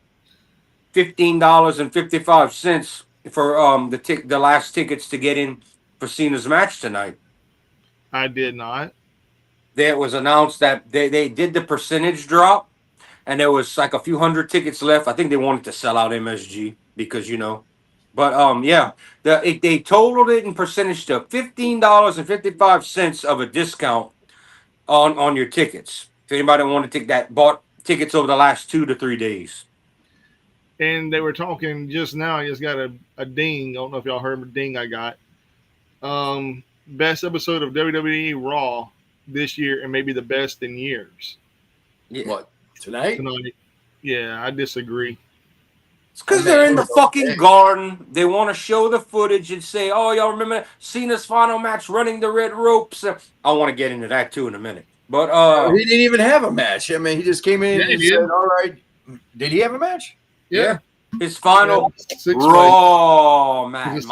$15.55 for the last tickets to get in for Cena's match tonight? I did not. It was announced that they did the percentage drop, and there was like a few hundred tickets left. I think they wanted to sell out MSG because but yeah, they totaled it in percentage to $15.55 of a discount on your tickets. If anybody want to take that, bought tickets over the last 2 to 3 days. And they were talking just now. I just got a ding. I don't know if y'all heard the ding I got. Best episode of WWE Raw this year, and maybe the best in years. Yeah. What, tonight? Yeah, I disagree. It's because they're in the fucking garden. They want to show the footage and say, "Oh, y'all remember Cena's final match, running the red ropes?" I want to get into that too in a minute. But he didn't even have a match. I mean, he just came in and said, "All right." Did he have a match? Yeah. His final Raw match.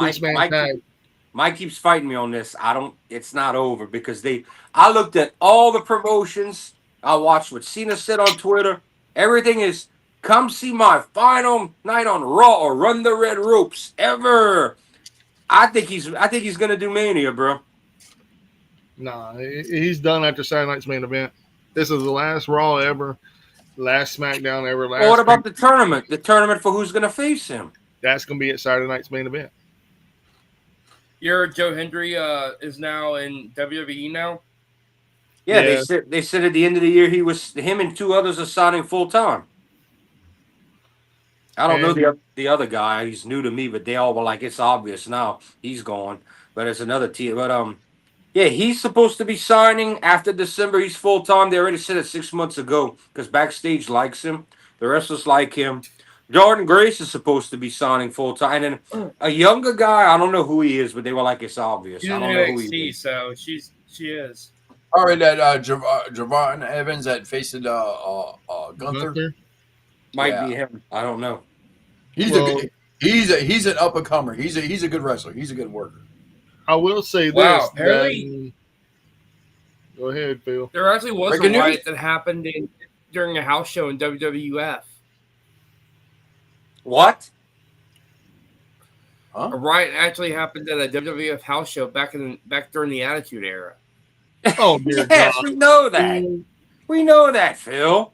Mike keeps fighting me on this. It's not over because I looked at all the promotions. I watched what Cena said on Twitter. Everything is, come see my final night on Raw or run the red ropes ever. I think he's gonna do Mania, bro. Nah, he's done after Saturday night's main event. This is the last Raw ever, last SmackDown ever. Well, what about the tournament? The tournament for who's gonna face him? That's gonna be at Saturday night's main event. Your Joe Hendry is now in WWE now. Yeah, they said at the end of the year him and 2 others are signing full time. I don't know the other guy. He's new to me, but they all were like, it's obvious now he's gone. But it's another team. But yeah, he's supposed to be signing after December. He's full time. They already said it 6 months ago because Backstage likes him. The wrestlers like him. Jordan Grace is supposed to be signing full time, and then a younger guy. I don't know who he is, but they were like, it's obvious. I don't know who he is. So she is. All right, that Javon Evans that faced Gunther. Might be him. I don't know. He's an up and comer. He's a good wrestler. He's a good worker. I will say this. Apparently, go ahead, Phil. There actually was a riot that happened during a house show in WWF. What? Huh? A riot actually happened at a WWF house show back during the Attitude Era. Oh, dear yes, God. we know that. We know that, Phil.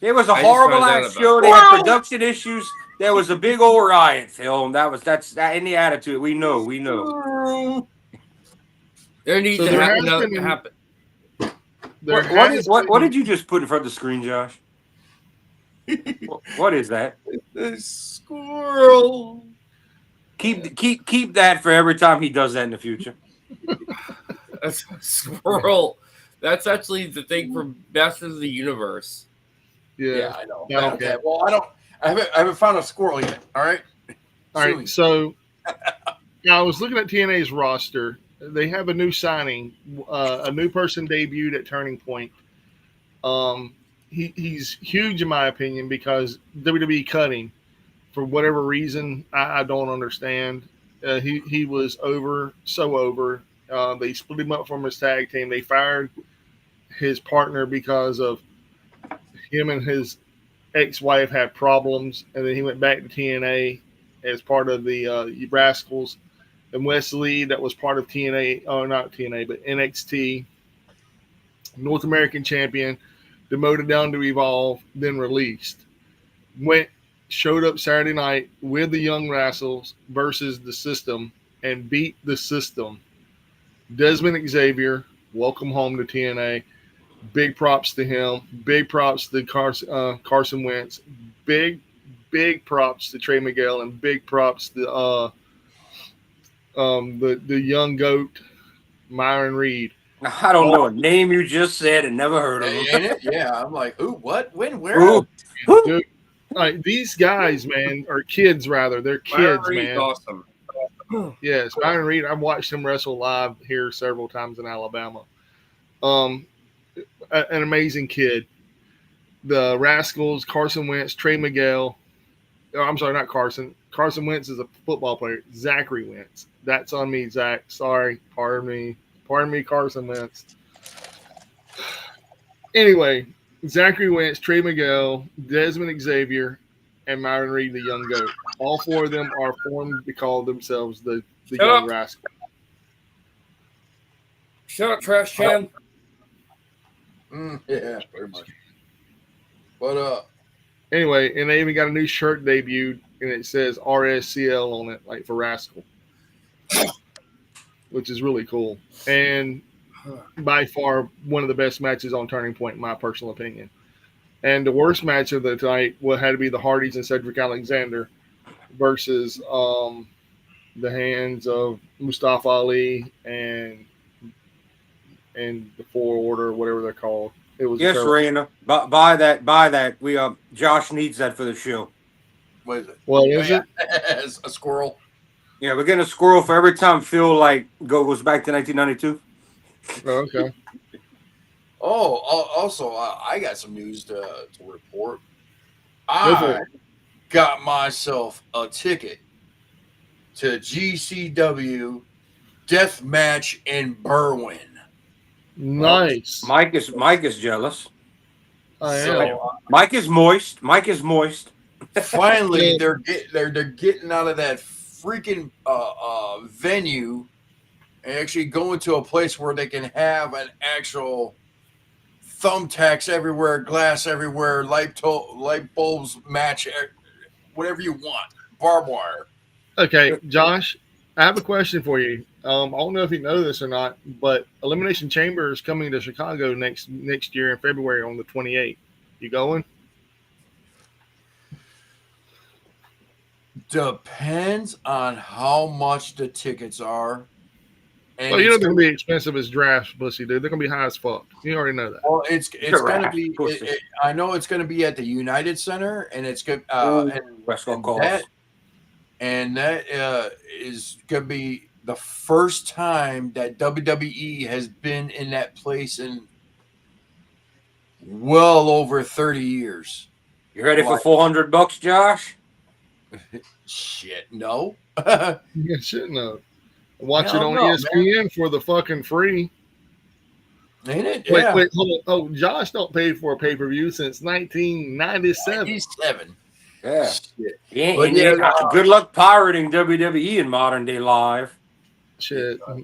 It was a horrible ass show. They had production issues. There was a big old riot, Phil. And that's in the Attitude. We know. There needs to happen. What did you just put in front of the screen, Josh? What is that? The squirrel. Keep that for every time he does that in the future. That's a squirrel. That's actually the thing from Masters of the Universe. Yeah, I know. Okay. Well, I haven't found a squirrel yet. All right. So now I was looking at TNA's roster. They have a new signing. A new person debuted at Turning Point. He's huge in my opinion because WWE cut him for whatever reason, I don't understand. He was so over. They split him up from his tag team. They fired his partner because of him and his ex-wife had problems, and then he went back to TNA as part of the Rascals. And Wesley, that was part of TNA, or not TNA, but NXT, North American champion, demoted down to Evolve, then released. Showed up Saturday night with the Young Rascals versus the System and beat the System. Desmond Xavier, welcome home to TNA. Big props to him. Big props to Carson Wentz. Big props to Trey Miguel, and big props to the young goat Myron Reed. I don't know a name you just said and never heard of him. Ain't it? Yeah, I'm like, who, what, when, where? Who? Dude, like, these guys, man, or kids rather. They're kids, man. Awesome. Yes, Myron Reed. I've watched him wrestle live here several times in Alabama. An amazing kid. The Rascals, Carson Wentz, Trey Miguel. Oh, I'm sorry, not Carson. Carson Wentz is a football player. Zachary Wentz. That's on me, Zach. Sorry. Pardon me, Carson Wentz. Anyway, Zachary Wentz, Trey Miguel, Desmond Xavier, and Myron Reed, the young goat. All four of them are formed to call themselves the young Rascals. Shut up, Trash Can. Yeah, very much. But anyway, and they even got a new shirt debuted, and it says RSCL on it, like for Rascal, which is really cool. And by far one of the best matches on Turning Point, in my personal opinion. And the worst match of the night had to be the Hardys and Cedric Alexander versus the hands of Mustafa Ali and the Four Order, whatever they're called. It was Raina. Buy that. We Josh needs that for the show. What is it? What is it? A squirrel. Yeah, we're getting a squirrel for every time Phil goes back to 1992. Oh, okay. Oh, also, I got some news to report. I got myself a ticket to GCW Death Match in Berwyn. Nice. Mike is jealous. I am. So, Mike is moist. Finally, they're getting out of that freaking venue and actually going to a place where they can have an actual thumbtacks everywhere, glass everywhere, light bulbs match, whatever you want, barbed wire. Okay, Josh, I have a question for you. I don't know if you know this or not, but Elimination Chamber is coming to Chicago next year in February on the 28th. You going? Depends on how much the tickets are. And well, you know they're gonna be expensive as drafts, pussy dude. They're gonna be high as fuck. You already know that. Well, it's gonna be. I know it's gonna be at the United Center, and it's good. That is gonna be the first time that WWE has been in that place in well over 30 years. You ready for $400, Josh? Shit, no. Yeah, shit, no. Watch it on ESPN, man, for the fucking free. Ain't it? Wait, yeah. Wait, hold on. Oh, Josh don't pay for a pay-per-view since 1997. 97. Yeah. Shit. Good luck pirating WWE in modern day live. Shit. I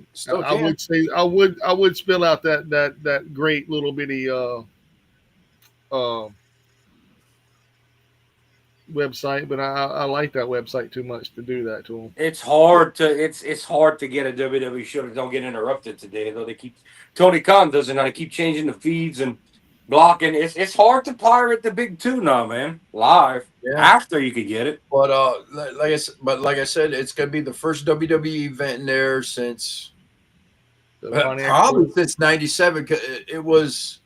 would say I would spill out that great little bitty website, but I like that website too much to do that to them. It's hard to get a WWE show that don't get interrupted today, though. Tony Khan doesn't know. They keep changing the feeds and blocking. It's hard to pirate the big two now, man. Live after you could get it. But like I said, it's gonna be the first WWE event in there since probably since '97. It was.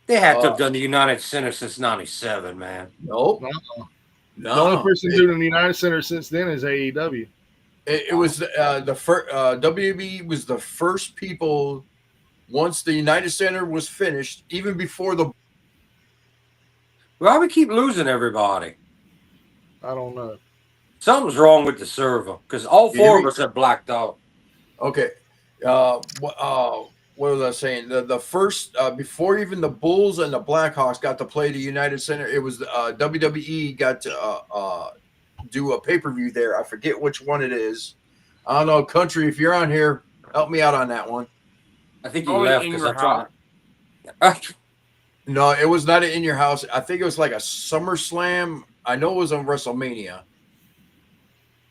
They had to have done the United Center since '97, man. Nope. No. The only person doing the United Center since then is AEW. It was the first. WB was the first people. Once the United Center was finished, even before the. Why we keep losing everybody? I don't know. Something's wrong with the server because all You hear four of me? us are blacked out. Okay. What was I saying? The first before even the Bulls and the Blackhawks got to play the United Center, it was WWE got to do a pay-per-view there. I forget which one it is. I don't know, country. If you're on here, help me out on that one. I think he Probably left in because your I'm trying house. to. No, it was not in your house. I think it was like a SummerSlam. I know it was on WrestleMania,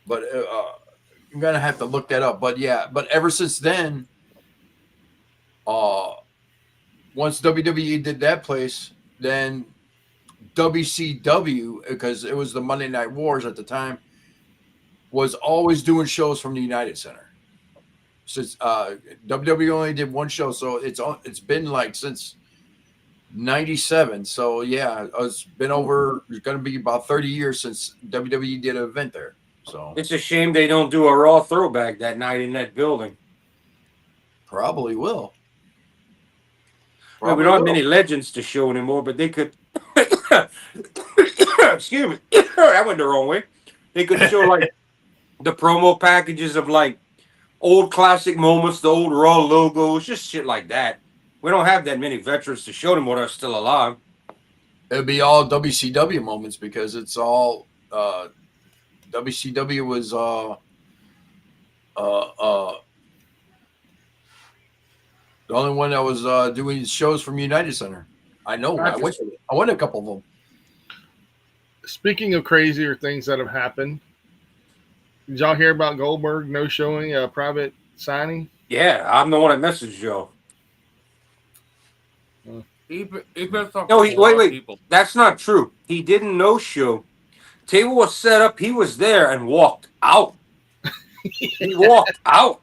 but I'm gonna have to look that up. But yeah, but ever since then, once WWE did that place, then WCW, because it was the Monday Night Wars at the time, was always doing shows from the United Center. Since WWE only did one show, so it's been like since '97. So yeah, it's been over. It's going to be about 30 years since WWE did an event there. So It's a shame they don't do a Raw throwback that night in that building. probably will. I mean, we Probably don't have will. many legends to show anymore, but they could. Excuse me, that went the wrong way. They could show like the promo packages of like old classic moments, the old Raw logos, just shit like that. We don't have that many veterans to show them what are still alive. It'd be all WCW moments because it's all WCW was the only one that was doing shows from United Center. I know. I went a couple of them. Speaking of crazier things that have happened, did y'all hear about Goldberg no showing a private signing? Yeah, I'm the one that messaged Joe. He pissed off No, a lot of people. That's not true. He didn't no show. Table was set up. He was there and walked out. He walked out.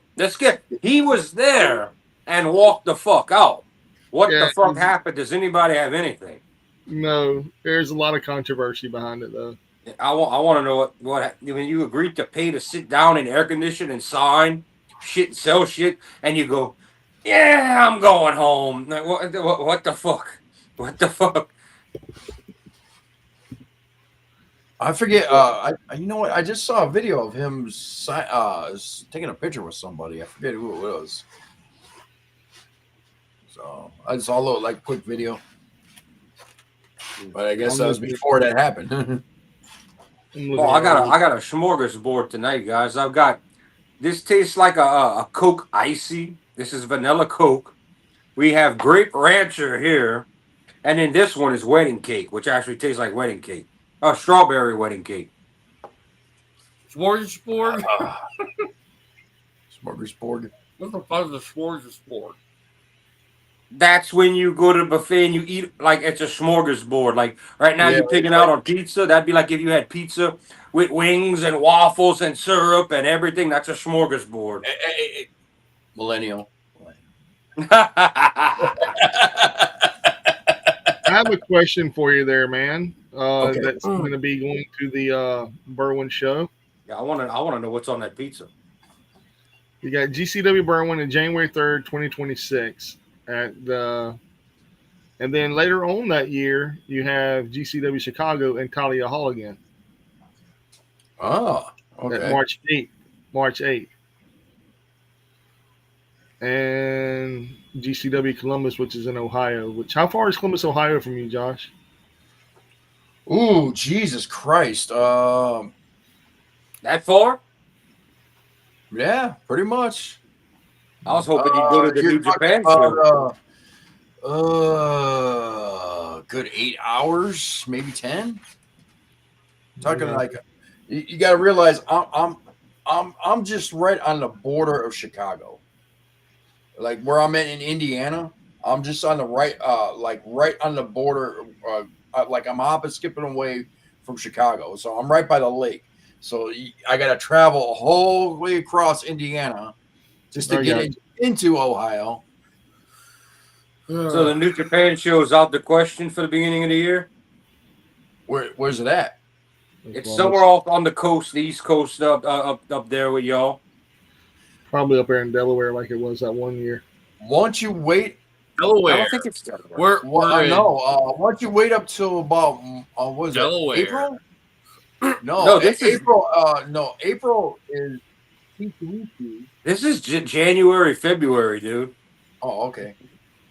He was there and walked the fuck out. What the fuck happened? Does anybody have anything? No, there's a lot of controversy behind it though. I want to know what when you agreed to pay to sit down in air condition and sign shit and sell shit, and you go, yeah, I'm going home. Like, what the fuck? What the fuck? I forget. You know what? I just saw a video of him taking a picture with somebody. I forget who it was. So I saw a little like quick video, but I guess that was before that happened. Oh, I got a smorgasbord tonight, guys. I've got this tastes like a Coke Icy. This is vanilla Coke. We have grape rancher here, and then this one is wedding cake, which actually tastes like wedding cake. Strawberry wedding cake. Smorgasbord? Smorgasbord. What the fuck is a smorgasbord? That's when you go to the buffet and you eat like it's a smorgasbord. Like right now, you're picking out on pizza. That'd be like if you had pizza with wings and waffles and syrup and everything. That's a smorgasbord. Hey. Millennial. I have a question for you there, man. Okay. That's going to be going to the Berwyn show. Yeah, I want to know what's on that pizza. You got GCW Berwyn on January 3rd, 2026. And then later on that year, you have GCW Chicago and Talia Hall again. Oh, okay. At March 8th. And GCW Columbus, which is in Ohio. How far is Columbus, Ohio from you, Josh? Ooh, Jesus Christ. That far? Yeah, pretty much. I was hoping you'd go to the New Japan show. Good 8 hours, maybe 10. Talking like you got to realize I'm just right on the border of Chicago, like where I'm at in Indiana. I'm just on the right, right on the border. Like I'm skipping away from Chicago, so I'm right by the lake. So I got to travel a whole way across Indiana just to get into Ohio. So the New Japan show is out the question for the beginning of the year? Where's it at? It's somewhere off on the coast, the East Coast, up there with y'all. Probably up there in Delaware like it was that one year. Once you wait... Delaware. I don't think it's Delaware. I know. Once you wait up till about, what is Delaware. it, April? No, this is April. No, April is C2E2. this is January, February, dude. Oh, okay.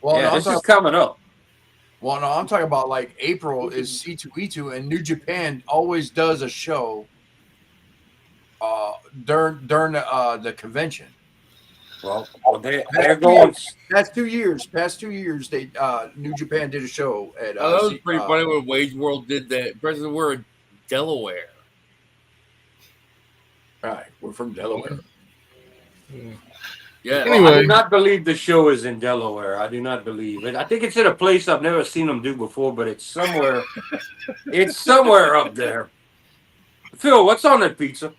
Well, Yeah, no, this is coming up. I'm talking about like April is C2E2, and New Japan always does a show during the convention. Well, they're going. Past 2 years, they New Japan did a show at. Oh, that was pretty funny when Wage World did that. President, we're in Delaware. Right, we're from Delaware. Yeah. Anyway. I do not believe the show is in Delaware. I do not believe it. I think it's in a place I've never seen them do before, but it's somewhere. It's somewhere up there. Phil, what's on that pizza?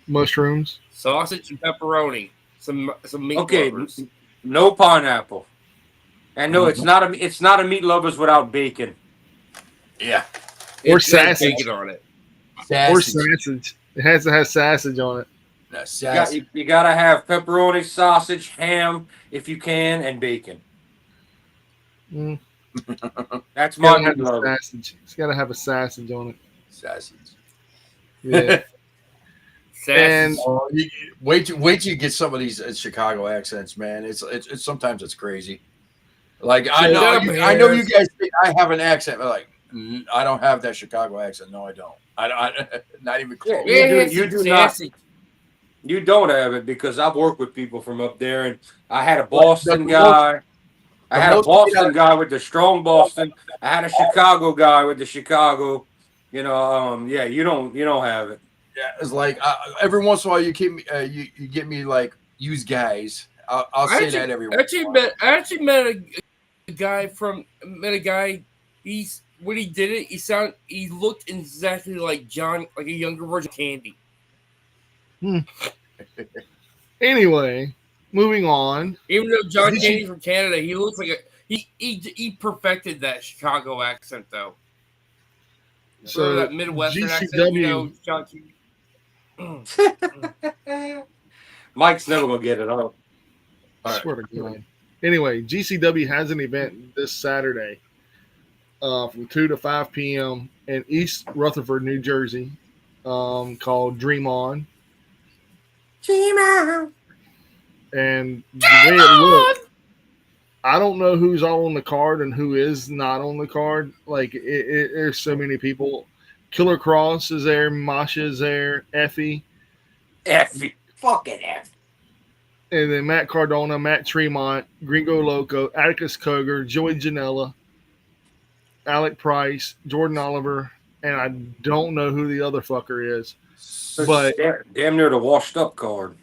Mushrooms, Sausage and pepperoni. Some meat Okay, lovers. no pineapple. And no, it's not a meat lovers without bacon. Yeah, or It has sausage, bacon on it. or sausage. It has to have sausage on it. You gotta have pepperoni, sausage, ham, if you can, and bacon. Mm. That's my Gotta have meat a lover. sausage. It's got to have a sausage on it. Sausage. Yeah. And wait till you get some of these Chicago accents, man. It's sometimes it's crazy. Like I know you guys think I have an accent, but like I don't have that Chicago accent. No, I don't. I not even close. You do not. You don't have it because I've worked with people from up there, and I had a Boston guy. I had a Boston guy with the strong Boston. I had a Chicago guy with the Chicago. You don't have it. Yeah, it's like every once in a while you keep me, you get me like use guys. I'll say that every once in a while. I actually met a guy. He's when he did it, he looked exactly like John, like a younger version of Candy. Anyway, moving on. Even though John Candy's from Canada, he looks like he perfected that Chicago accent though. So that Midwestern accent, John Candy. Mike's never gonna get it on. I swear to God. Anyway, GCW has an event this Saturday from 2 to 5 p.m. in East Rutherford, New Jersey, called Dream On. Dream On. And the way it looks, I don't know who's all on the card and who is not on the card. Like, there's so many people. Killer Cross is there. Masha is there. Effie. Fucking Effie. And then Matt Cardona, Matt Tremont, Gringo Loco, Atticus Cogar, Joey Janela, Alec Price, Jordan Oliver, and I don't know who the other fucker is. But damn near the washed up card.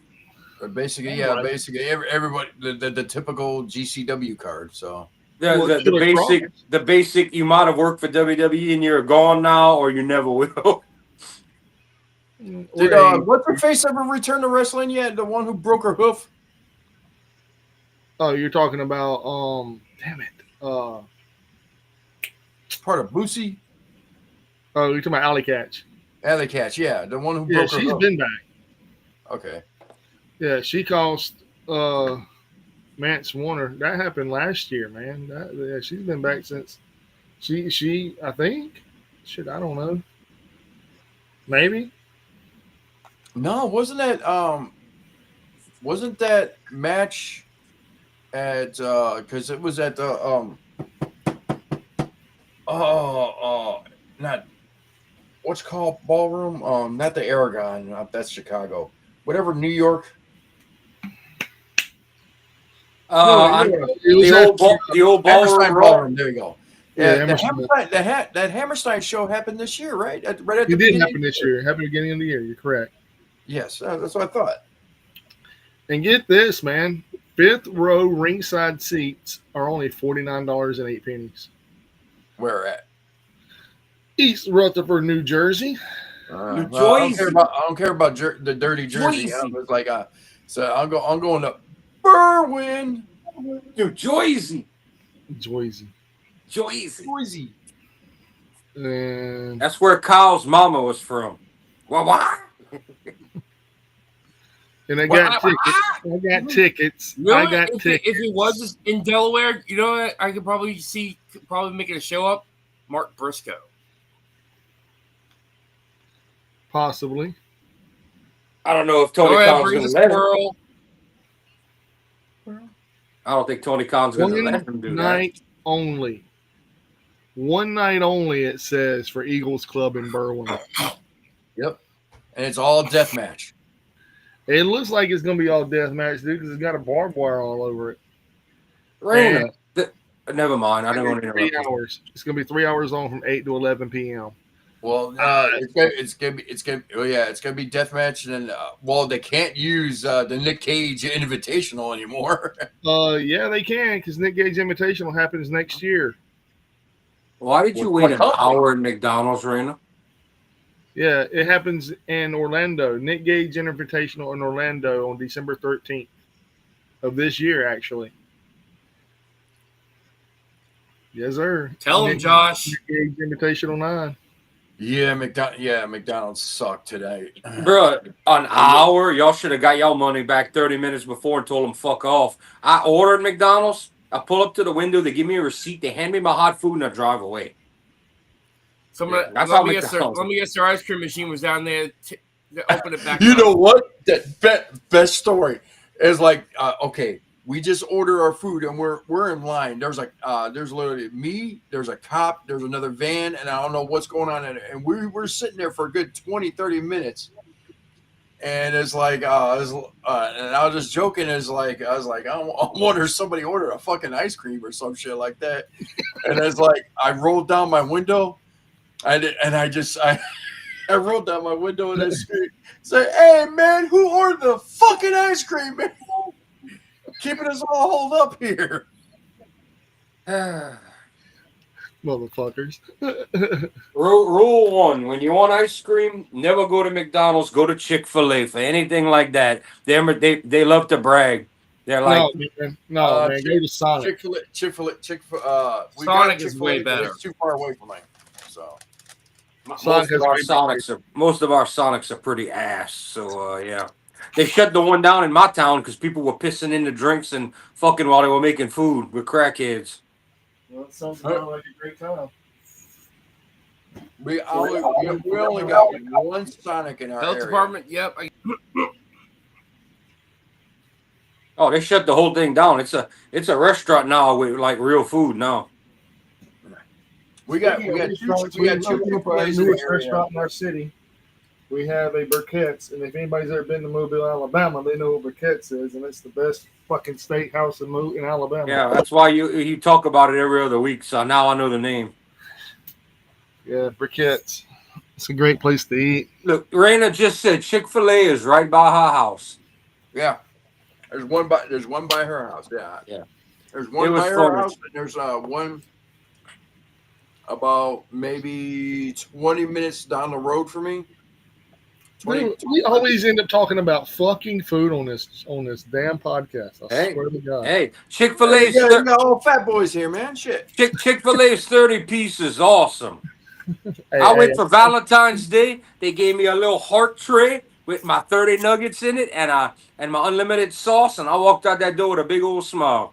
Basically, everybody the typical GCW card. So the basic. You might have worked for WWE and you're gone now, or you never will. Did what's her face ever return to wrestling yet? The one who broke her hoof. Oh, you're talking about damn it. Part of Boosie. Oh, you're talking about Alley Catch. Alley Catch, yeah, the one who broke her hoof. She's been back. Okay. Yeah, she cost Mance Warner. That happened last year, man. She's been back since she I think. Shit, I don't know. Maybe. No, wasn't that match at because it was at the not what's called ballroom, not the Aragon, that's Chicago. Whatever, New York. The old ballroom. There you go. Yeah, that Hammerstein show happened this year, right? It did happen this year. It happened at the beginning of the year. You're correct. Yes, that's what I thought. And get this, man. 5th row ringside seats are only $49.08. Where at? East Rutherford, New Jersey. I don't care about the dirty Jersey. It's like so I'm going to Berwyn, New Jersey. Jersey. And that's where Kyle's mama was from. What? And I got tickets. Really? If he was in Delaware, you know what? I could probably making a show up. Mark Briscoe. Possibly. I don't know if Tony Go ahead, Khan's bring going the to let him. squirrel. I don't think Tony Khan's going to One let him do night only. One night only, it says, for Eagles Club in Berwyn. Yep. And it's all death match. It looks like it's going to be all death match, dude, because it's got a barbed wire all over it. that. Raina, never mind. I don't want to 3 interrupt. hours. It's going to be 3 hours long from 8 to 11 p.m. Well, it's gonna be death match, and then they can't use the Nick Cage Invitational anymore. Yeah, they can, because Nick Gage Invitational happens next year. Why did you wait an hour at McDonald's, Raina? Yeah, it happens in Orlando. Nick Gage Invitational in Orlando on December 13th of this year, actually. Yes, sir. Tell him, Josh. Nick Gage Invitational 9. Yeah, McDonald's sucked today. Bro, an hour? Y'all should have got y'all money back 30 minutes before and told them fuck off. I ordered McDonald's. I pull up to the window. They give me a receipt. They hand me my hot food, and I drive away. Let me guess their ice cream machine was down there to open it back You up. know what? That best story is like, okay, we just order our food and we're in line. There's literally me, there's a cop, there's another van, and I don't know what's going on. And we're sitting there for a good 20, 30 minutes. And it's like, and I was just joking. I was like, I wonder if somebody ordered a fucking ice cream or some shit like that. And it's like, I rolled down my window. I rolled down my window and I said, "Hey man, who ordered the fucking ice cream, man? Keeping us all holed up here." Motherfuckers. Rule 1: when you want ice cream, never go to McDonald's. Go to Chick-fil-A for anything like that. They love to brag. They're like, no, man, go to Sonic. Chick-fil-A. Sonic is way better. It's too far away from me. So most of our Sonics are pretty ass. So yeah, they shut the one down in my town because people were pissing in the drinks and fucking while they were making food with crackheads. Well, it sounds like a great time. We only got one Sonic in our Health area. department. Yep. Oh, they shut the whole thing down. It's a restaurant now with like real food now. We got two newest restaurant in our city. We have a Burkett's, and if anybody's ever been to Mobile, Alabama, they know what Burkett's is, and it's the best fucking steakhouse in Alabama. Yeah, that's why you talk about it every other week. So now I know the name. Yeah, Burkett's. It's a great place to eat. Look, Raina just said Chick-fil-A is right by her house. Yeah, there's one by her house. Yeah. There's one by her funny. house, and there's one about maybe 20 minutes down the road for me. We always end up talking about fucking food on this damn podcast. I swear to God. Hey, Chick-fil-A. You got all fat boys here, man. Shit. Chick-fil-A is 30 pieces. Awesome. I went for Valentine's Day. They gave me a little heart tray with my 30 nuggets in it and my unlimited sauce, and I walked out that door with a big old smile.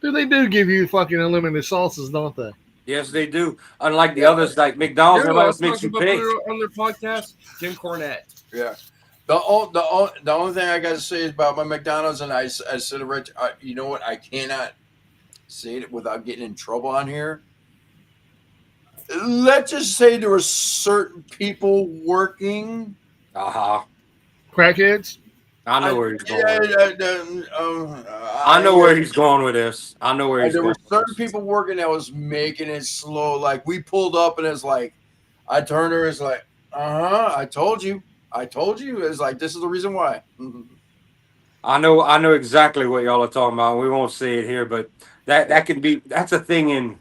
Dude, they do give you fucking unlimited sauces, don't they? Yes, they do. Unlike the others, like McDonald's, everybody makes you pay. On their podcast, Jim Cornette. Yeah. The only thing I got to say is about my McDonald's, and I said, Rich, you know what? I cannot say it without getting in trouble on here. Let's just say there were certain people working. Crackheads? I know where he's going with this. I know where he's going with this. I know where he's going. There were certain people working that was making it slow. Like, we pulled up, and it's like, I turned her, it's like, I told you. It's like, this is the reason why. I know exactly what y'all are talking about. We won't say it here, but that's a thing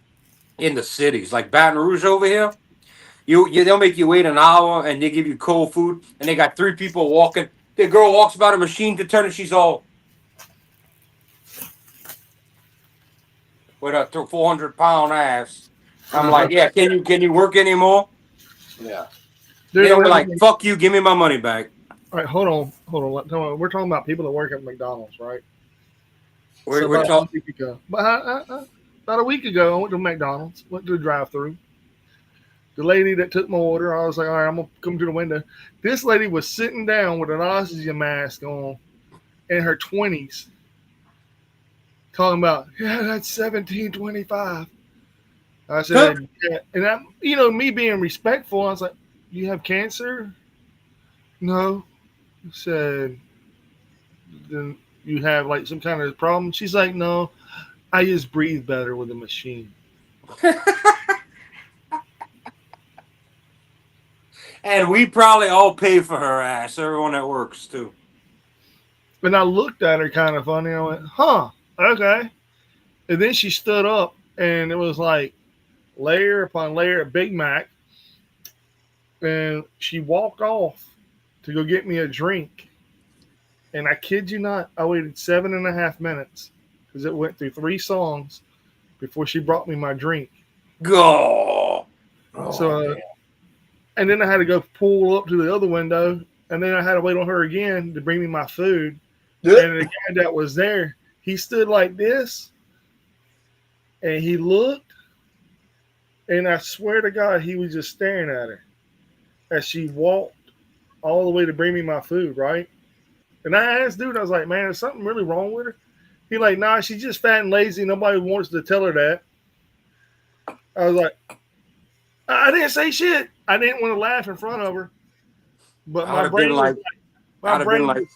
in the cities. Like Baton Rouge over here. They'll make you wait an hour and they give you cold food, and they got 3 people walking. The girl walks by the machine to turn, and she's all with her 400-pound ass. I'm like, yeah, can you work anymore? Yeah. They were like, fuck you, give me my money back. All right, hold on. We're talking about people that work at McDonald's, right? We're talking. About a week ago, I went to McDonald's, went to the drive-thru The lady that took my order, I was like, all right, I'm going to come to the window. This lady was sitting down with an oxygen mask on in her 20s, talking about, yeah, that's $17.25. I said, yeah. And I, me being respectful, I was like, you have cancer? No. I said, then you have like some kind of problem? She's like, no, I just breathe better with a machine. And we probably all pay for her ass, everyone that works too. And I looked at her kind of funny. I went, huh, okay. And then she stood up, and it was like layer upon layer of Big Mac. And she walked off to go get me a drink. And I kid you not, I waited 7.5 minutes because it went through 3 songs before she brought me my drink. Go. So, and then I had to go pull up to the other window, and then I had to wait on her again to bring me my food. And the guy that was there, he stood like this, and he looked, and I swear to God, he was just staring at her as she walked all the way to bring me my food, right? And I asked dude, I was like, man, is something really wrong with her? He like, nah, she's just fat and lazy. Nobody wants to tell her that. I was like, I didn't say shit. I didn't want to laugh in front of her. But my brain was like,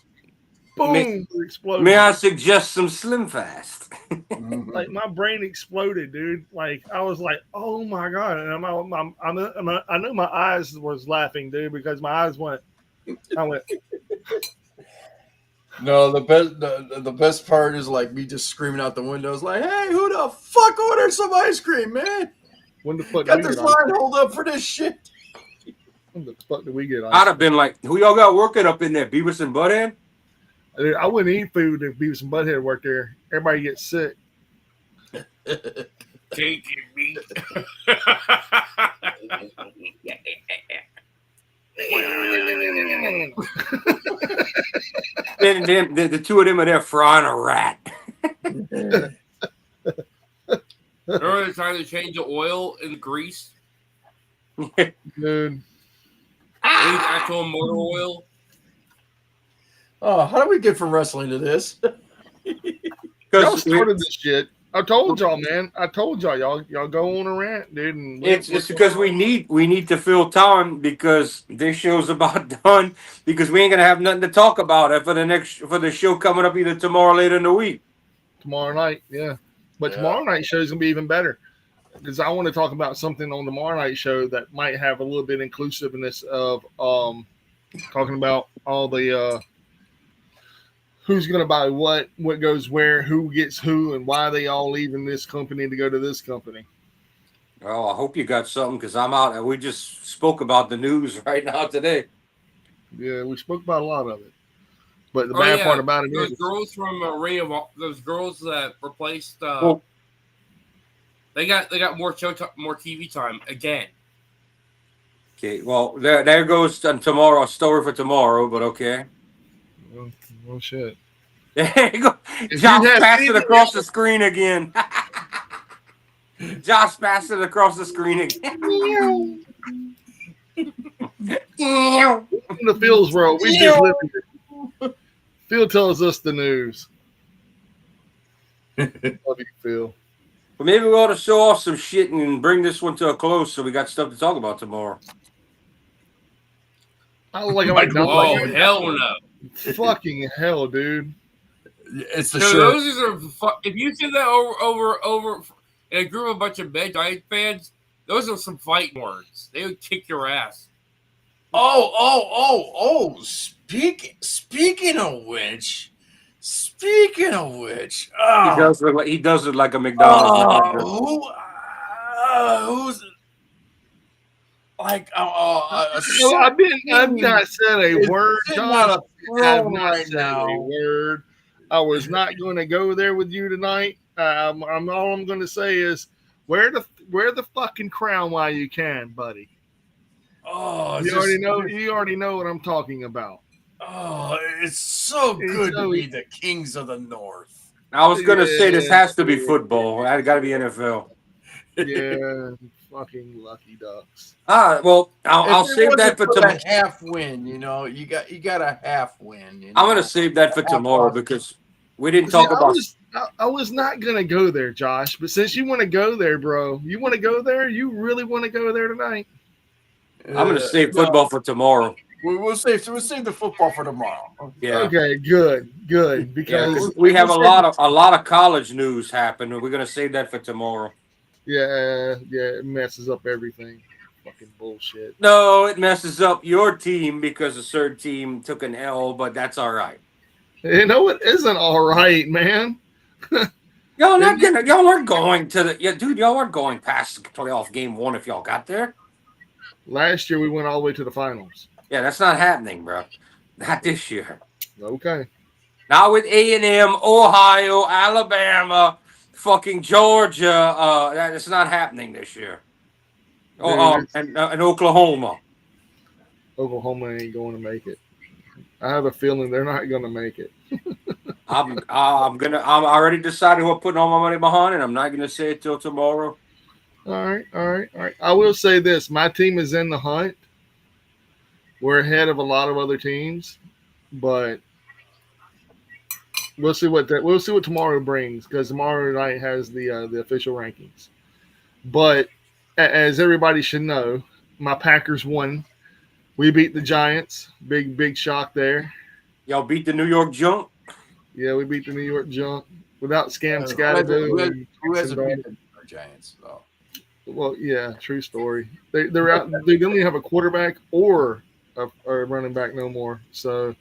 boom, exploded. May I suggest some Slim Fast? Like my brain exploded, dude. Like I was like, oh my God. And I knew my eyes was laughing, dude, because my eyes went, I went. No, the best part is like me just screaming out the windows like, hey, who the fuck ordered some ice cream, man? When the fuck got this line hold up for this shit? When the fuck did we get ice I'd have been like, who y'all got working up in there? Beavis and Butthead? I wouldn't eat food if Beavis and Butthead worked there. Everybody gets sick. Cake and meat. Then the two of them are there frying a rat. Remember the time they changed the oil and grease? Dude. Actual motor oil. Oh, how do we get from wrestling to this? Y'all started this shit. I told y'all, man. I told y'all. Y'all go on a rant, dude. And it's because we need to fill time because this show's about done because we ain't gonna have nothing to talk about for the show coming up either tomorrow or later in the week. Tomorrow night, yeah. But tomorrow night show is gonna be even better because I want to talk about something on tomorrow night show that might have a little bit inclusiveness of talking about all the who's going to buy what goes where, who gets who, and why they all leaving this company to go to this company. Oh, I hope you got something because I'm out and we just spoke about the news right now today. Yeah, we spoke about a lot of it. But the bad part about it is those girls from those girls that replaced they got more more TV time again. Okay, well there goes tomorrow, a story for tomorrow, but okay. Oh shit. There you go. Josh passed it across the screen again. Josh passed it across the screen again. In the Phil's world, we just live here. Phil tells us the news. Love you, Phil. But maybe we ought to show off some shit and bring this one to a close so we got stuff to talk about tomorrow. I was like, oh, hell no. Fucking hell, dude. It's the shirt. Those are if you see that over in a group of a bunch of Mad Giant fans, those are some fighting words. They would kick your ass. Oh. Speaking of which, he does it like a McDonald's. Who's like I've not said a word. Josh, I've not said a word. I was not going to go there with you tonight. All I'm going to say is wear the fucking crown while you can, buddy. Oh, you already know what I'm talking about. Oh, it's so good to be the kings of the North. I was going to say this has to be football. It got to be NFL. Yeah, fucking lucky ducks. Well, I'll If it save that for wasn't tomorrow. a half win, you got a half win. You know? I'm gonna save that for tomorrow because we didn't See, talk about. I was not gonna go there, Josh. But since you want to go there, bro, you want to go there. You really want to go there tonight? I'm gonna save No, football for tomorrow. we'll save the football for tomorrow. Yeah. Okay, good. Yeah, Because because we have a lot of college news happen, and we're gonna save that for tomorrow. yeah, it messes up everything. Fucking bullshit. No, it messes up your team because a certain team took an L, but that's all right. You know it isn't all right, man. Y'all aren't going to the dude. Y'all aren't going past the playoff game one if y'all got there. Last year we went all the way to the finals. Yeah, that's not happening, bro. Not this year. Okay. Not with A&M, Ohio, Alabama, fucking Georgia. That's not happening this year. And Oklahoma. Oklahoma ain't going to make it. I have a feeling they're not going to make it. I'm already decided who I'm putting all my money behind, and I'm not gonna say it till tomorrow. All right. I will say this: my team is in the hunt. We're ahead of a lot of other teams, but we'll see what tomorrow brings, because tomorrow night has the official rankings. But as everybody should know, my Packers won. We beat the Giants. Big shock there. Y'all beat the New York Junk. Yeah, we beat the New York Junk without Scam Who Scattergood. hasn't beaten the Giants though? Well, yeah, true story. They're out. They don't even have a quarterback or a running back no more. So,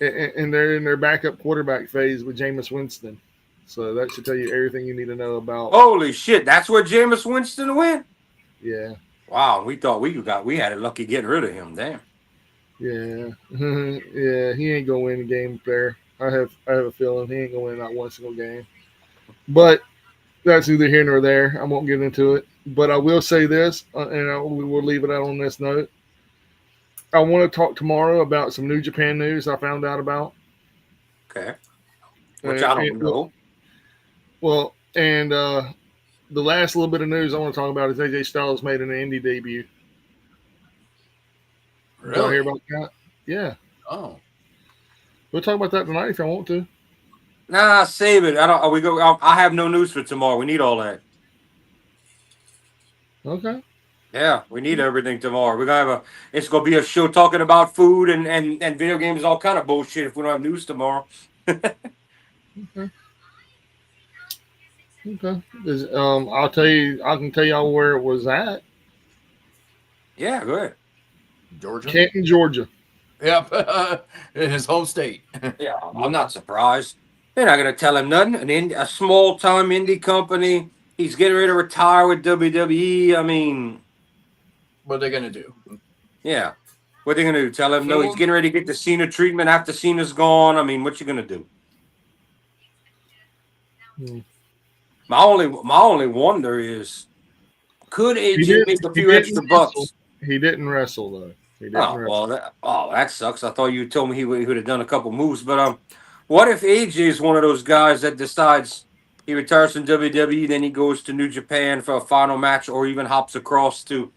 and they're in their backup quarterback phase with Jameis Winston. So that should tell you everything you need to know about. Holy shit! That's where Jameis Winston went. Yeah. Wow, we thought we had it lucky getting rid of him. Damn. Yeah. Yeah. He ain't gonna win the game there. I have a feeling he ain't gonna win not one single game. But that's neither here nor there. I won't get into it. But I will say this, and we will leave it out on this note. I want to talk tomorrow about some New Japan news I found out about. Okay. Which I don't know. Well, and the last little bit of news I want to talk about is AJ Styles made an indie debut. Really? Did y'all hear about that? Yeah. Oh. We'll talk about that tonight if I want to. Nah, save it. I have no news for tomorrow. We need all that. Okay. Yeah, we need everything tomorrow. It's gonna be a show talking about food and video games, all kind of bullshit if we don't have news tomorrow. Okay. I can tell y'all where it was at. Yeah, go ahead. Georgia. Canton, Georgia. Yep. In his home state. Yeah, I'm not surprised. They're not gonna tell him nothing. A small time indie company. He's getting ready to retire with WWE. I mean, What are they gonna do? yeah. What are they gonna do? Tell him no? He's getting ready to get the Cena treatment after Cena's gone. I mean, what you gonna do? My only wonder is, could AJ make a few extra bucks? He didn't wrestle though. That sucks. I thought you told me he would have done a couple moves, but what if AJ is one of those guys that decides he retires from WWE, then he goes to New Japan for a final match, or even hops across to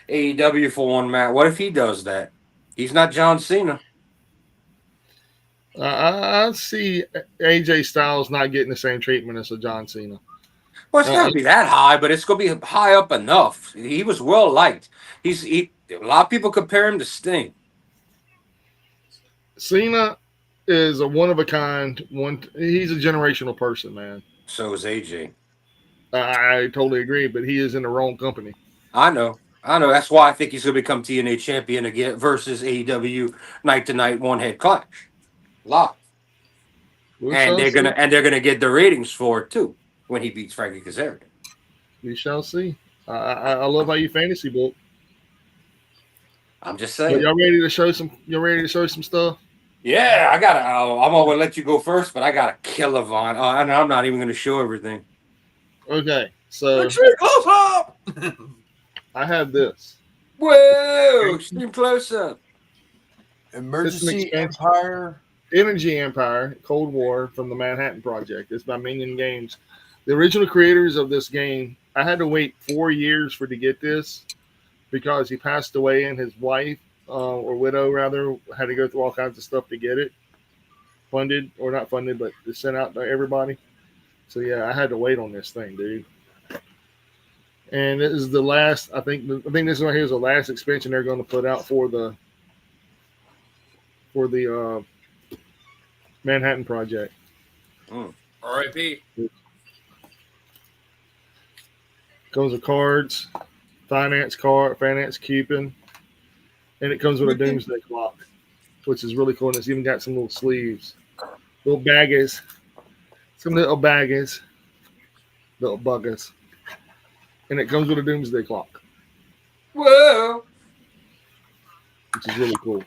AEW for one match? What if he does that? He's not John Cena. I see AJ Styles not getting the same treatment as a John Cena. Well, it's not gonna be that high, but it's gonna be high up enough. He was well liked. A lot of people compare him to Sting. Cena is a one of a kind. He's a generational person, man. So is AJ. I totally agree, but he is in the wrong company. I know. That's why I think he's gonna become TNA champion again versus AEW night to night one head clash. Live. And they're gonna get the ratings for it too when he beats Frankie Kazarian. We shall see. I love how you fantasy book. I'm just saying. Y'all ready to show some? You ready to show some stuff? Yeah, I gotta. I'm gonna let you go first, but I got a killer Vaughn. And I'm not even gonna show everything. Okay, so Close up. I have this. Whoa! Extreme close up. Emergency Empire. Energy Empire, Cold War from the Manhattan Project. It's by Minion Games. The original creators of this game I had to wait 4 years to get this because he passed away and his wife or widow rather had to go through all kinds of stuff to get it funded or not funded, but to send out to everybody. So yeah, I had to wait on this thing, dude. And this is the last. I think this right here is the last expansion they're going to put out for the Manhattan Project. R.I.P. Comes with cards, finance coupon, and it comes with a doomsday clock, which is really cool. And it's even got some little sleeves, little baggies, little buggers, and it comes with a doomsday clock. Whoa! Which is really cool.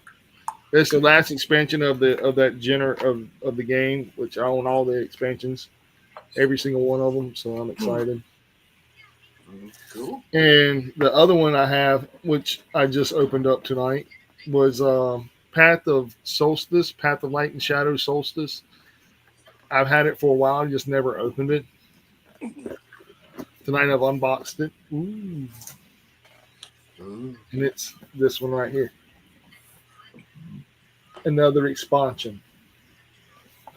It's the last expansion of the of the game, which I own all the expansions, every single one of them. So I'm excited. Cool. And the other one I have, which I just opened up tonight, was Path of Solstice, Path of Light and Shadow Solstice. I've had it for a while, just never opened it. Tonight I've unboxed it. Ooh. And it's this one right here. Another expansion.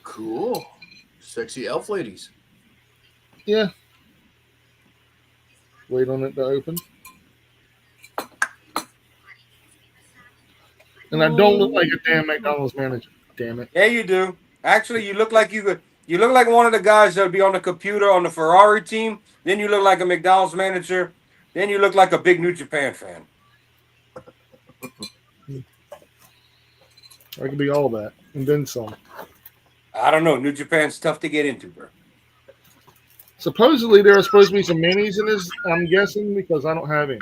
Cool. Sexy elf ladies. Yeah. Wait on it to open. And I don't look like a damn McDonald's manager. Damn it. Yeah, you do. Actually, you look like you look like one of the guys that would be on the computer on the Ferrari team. Then you look like a McDonald's manager. Then you look like a big New Japan fan. I could be all that and then some. I don't know. New Japan's tough to get into, bro. Supposedly there are supposed to be some minis in this, I'm guessing, because I don't have any.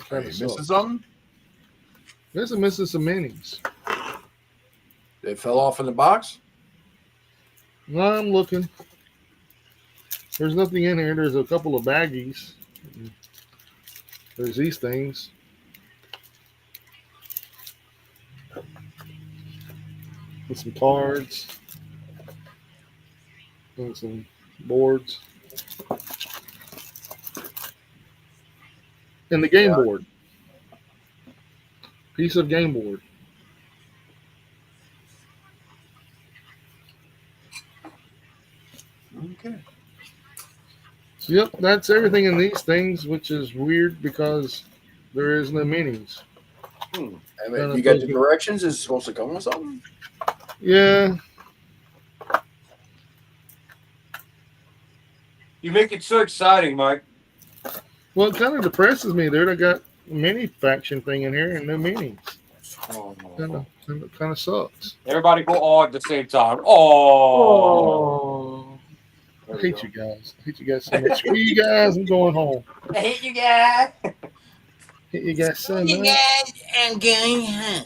Missing something? There's missing some minis. They fell off in the box? No, I'm looking. There's nothing in here. There's a couple of baggies. There's these things. And some cards. And some boards. And the game board. Piece of game board. Okay. So, yep, that's everything in these things, which is weird because there is no minis. I mean, you got the directions? Is it supposed to come with something? Yeah. You make it so exciting, Mike. Well, it kind of depresses me, dude. I got a mini faction thing in here and no minis. Oh, Kind of sucks. everybody go all at the same time. Oh. I hate you guys. I hate you guys so much. Screw you guys. I'm going home. I hate you guys. Hate you guys so much. I'm going home.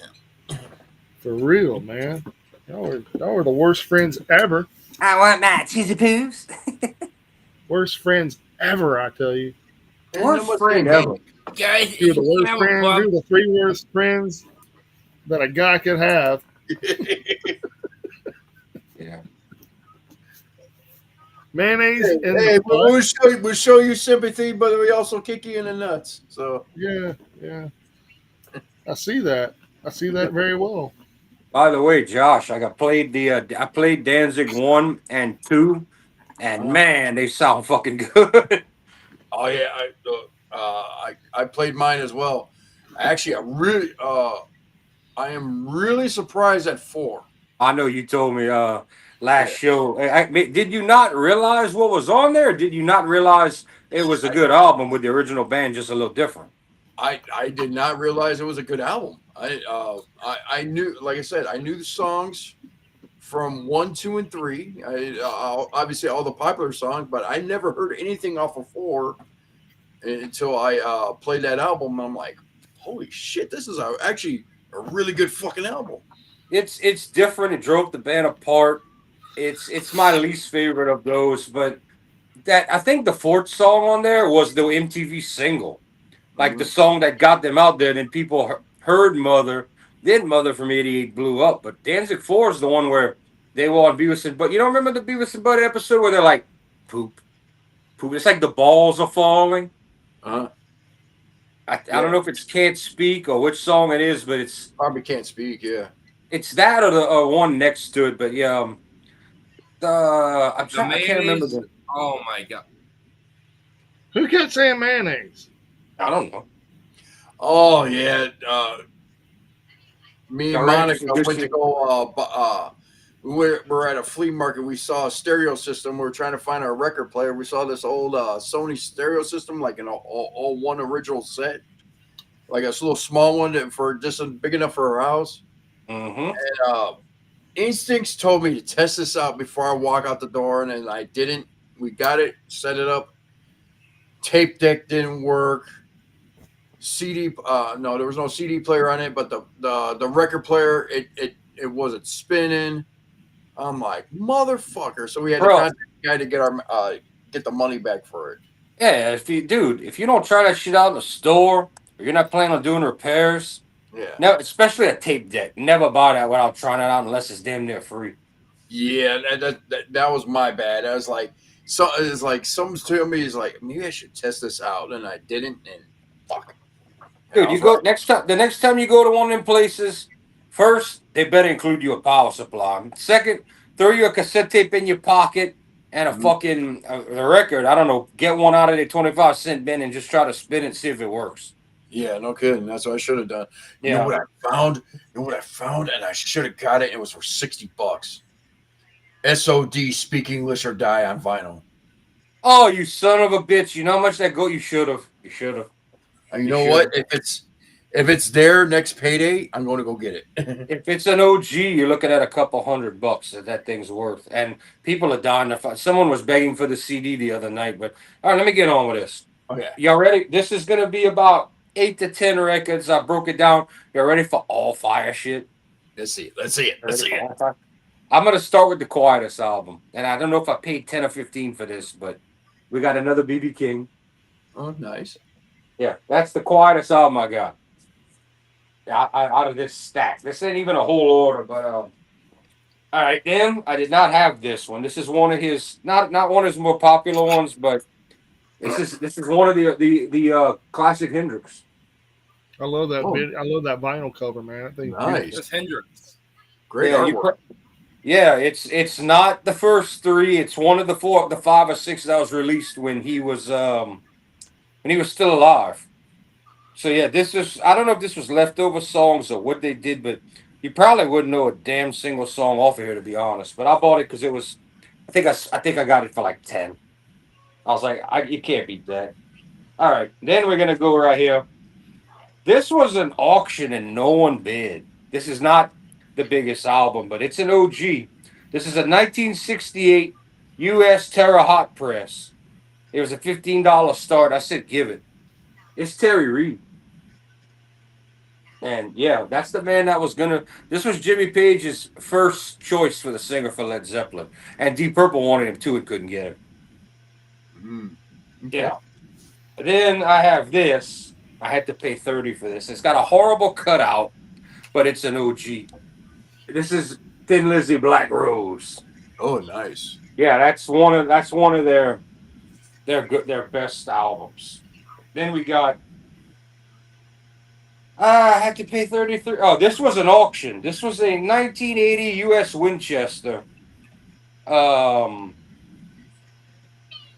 For real, man. Y'all were the worst friends ever. I want my cheesy poos. Worst friends ever, I tell you. Worst friend ever. Guys, You're the worst have a friends. bump. You're the 3 worst friends that a guy could have. Yeah. Mayonnaise in Hey, the butt. we'll show you sympathy, but we also kick you in the nuts. So Yeah. I see that. I see that very well. By the way, Josh, I played Danzig 1 and 2, and man, they sound fucking good. oh yeah, I played mine as well. Actually, I am really surprised at 4. I know you told me last show. Did you not realize what was on there? Did you not realize it was a good album with the original band, just a little different? I did not realize it was a good album. I knew, like I said, I knew the songs from 1, 2, and 3. Obviously all the popular songs, but I never heard anything off of 4 until I played that album. I'm like, holy shit, this is actually a really good fucking album. It's different. It drove the band apart. It's my least favorite of those, but that I think the 4th song on there was the MTV single. Like the song that got them out there, then people heard Mother. Then Mother from '88 blew up. But Danzig 4 is the one where They were on Beavis and Butt. You don't remember the Beavis and Butt episode where they're like, poop, poop. It's like the balls are falling. Uh-huh. I don't know if it's Can't Speak or which song it is, but it's Probably Can't Speak. Yeah. it's that or the one next to it. But yeah, I can't remember mayonnaise. Oh my god. Who kept saying mayonnaise? I don't know. Oh yeah. Me and Direct Monica went to go. We're at a flea market. We saw a stereo system. We were trying to find our record player. We saw this old Sony stereo system, like an all one original set, like a little small one for just big enough for our house. Mm-hmm. And instincts told me to test this out before I walk out the door, and then I didn't. We got it, set it up. Tape deck didn't work. CD, no, there was no CD player on it, but the record player, it wasn't spinning. I'm like, motherfucker. So we had to contact the guy to get the money back for it. Yeah, if you don't try that shit out in the store, or you're not planning on doing repairs, yeah, especially a tape deck, never buy that without trying it out unless it's damn near free. Yeah, that was my bad. I was like, it's like someone's telling me, is like, maybe I should test this out, and I didn't, and fuck. Dude, you go the next time you go to one of them places, first they better include you a power supply. Second, throw you a cassette tape in your pocket and a fucking the record. I don't know, get one out of the 25-cent bin and just try to spin it and see if it works. Yeah, no kidding. That's what I should have done. Yeah. You know what I found? And I should have got it. It was for $60. SOD, Speak English or Die on vinyl. Oh, you son of a bitch! You know how much that go? You should have. You should have. You know what? If it's there next payday, I'm going to go get it. If it's an OG, you're looking at a couple $100 that thing's worth. And people are dying to find. Someone was begging for the CD the other night. But all right, let me get on with this. Okay. Y'all ready? This is going to be about 8 to 10 records. I broke it down. Y'all ready for all fire shit? Let's see it. I'm going to start with the Quietest album. And I don't know if I paid 10 or 15 for this, but we got another BB King. Oh, nice. Yeah, that's the Quietest album I got. Out of this stack. This ain't even a whole order, but all right, then I did not have this one. This is one of his not one of his more popular ones, but this is one of the classic Hendrix. I love that I love that vinyl cover, man. I think nice. It's Hendrix. Great artwork. It's not the first three. It's one of the 5 or 6 that was released when he was still alive. So yeah, I don't know if this was leftover songs or what they did, but you probably wouldn't know a damn single song off of here, to be honest. But I bought it because it was, I think I got it for like 10. I was like, you can't beat that. All right, then we're gonna go right here. This was an auction and no one bid. This is not the biggest album, but it's an OG. This is a 1968 U.S. Terra Hot Press. It was a $15 start. I said, give it. It's Terry Reid. And yeah, that's the man that was this was Jimmy Page's first choice for the singer for Led Zeppelin. And Deep Purple wanted him too and couldn't get him. Okay. Yeah. Then I have this. I had to pay $30 for this. It's got a horrible cutout, but it's an OG. This is Thin Lizzy Black Rose. Oh, nice. Yeah, that's one of their best albums. Then we got I had to pay $33. Oh, this was an auction. This was a 1980 U.S. Winchester.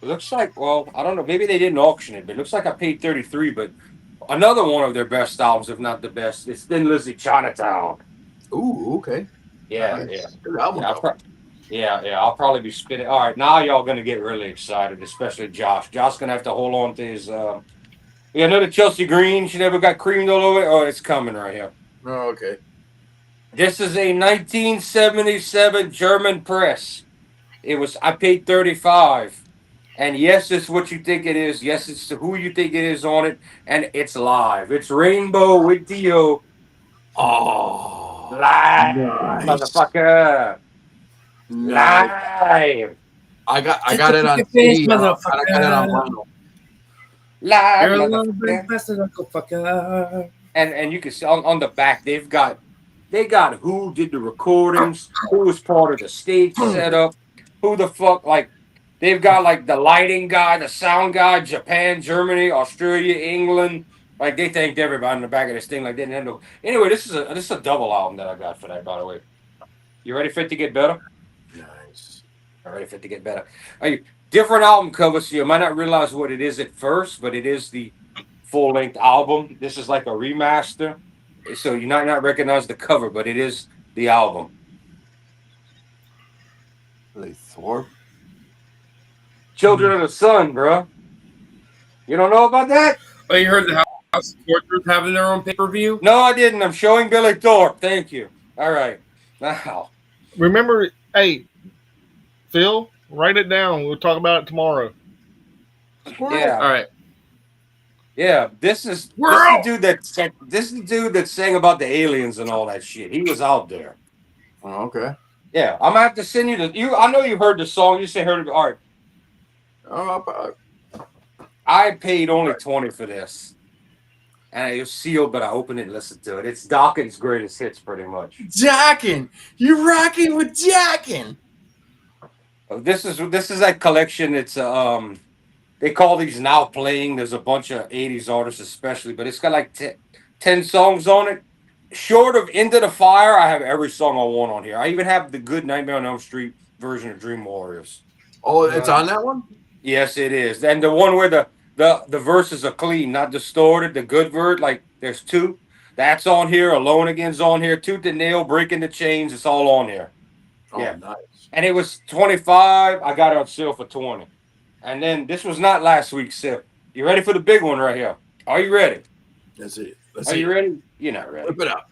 Looks like, well, I don't know. Maybe they didn't auction it, but it looks like I paid $33. But another one of their best albums, if not the best, it's Thin Lizzy Chinatown. Ooh, okay. Yeah, nice. Yeah. Good album. I'll probably be spinning. All right, now y'all gonna get really excited, especially Josh. Josh's gonna have to hold on to his. Yeah, another Chelsea Green. She never got creamed all over it. Oh, it's coming right here. Oh, okay. This is a 1977 German press. I paid $35. And yes, it's what you think it is. Yes, it's who you think it is on it. And it's live. It's Rainbow with Dio. Oh. Live. Nice. Motherfucker. Live. I got it on CD. I got it on vinyl. Live. And you can see on the back, they've got They got who did the recordings, who was part of the stage setup, who the fuck, like, they've got like the lighting guy, the sound guy, Japan, Germany, Australia, England. Like, they thanked everybody in the back of this thing. Like, they didn't have no. Anyway, this is a double album that I got for that, by the way. You ready for it to get better? Nice. I'm ready for it to get better. Different album covers, so you might not realize what it is at first, but it is the full length album. This is like a remaster. So you might not recognize the cover, but it is the album. Really, Thor? Children of the Sun, bro. You don't know about that? Oh, you heard the House of Torturers having their own pay-per-view? No, I didn't. I'm showing Billy Thorpe. Thank you. All right. Now, Remember, hey, Phil, write it down. We'll talk about it tomorrow. yeah. All right. Yeah, this is the dude that sang about the aliens and all that shit. He was out there. Oh, okay. Yeah, I'm gonna have to send you. I know you heard the song. You say heard it. All right. Oh, I paid only 20 for this, and it was sealed, but I opened it and listened to it. It's Dawkins' greatest hits, pretty much. Jackin'! You're rocking with Jackin'! This is that collection. It's they call these now playing. There's a bunch of 80s artists, especially, but it's got like 10 songs on it. Short of Into the Fire, I have every song I want on here. I even have the good Nightmare on Elm Street version of Dream Warriors. Oh, it's on that one? Yes, it is. And the one where the verses are clean, not distorted, the good verse, like there's two. That's on here. Alone Again's on here. Tooth and Nail, Breaking the Chains, it's all on here. Oh, Yeah. nice. And it was 25. I got it on sale for 20. And then this was not last week's sale. You ready for the big one right here? Are you ready? Let's see. Are you ready? You're not ready. Flip it up.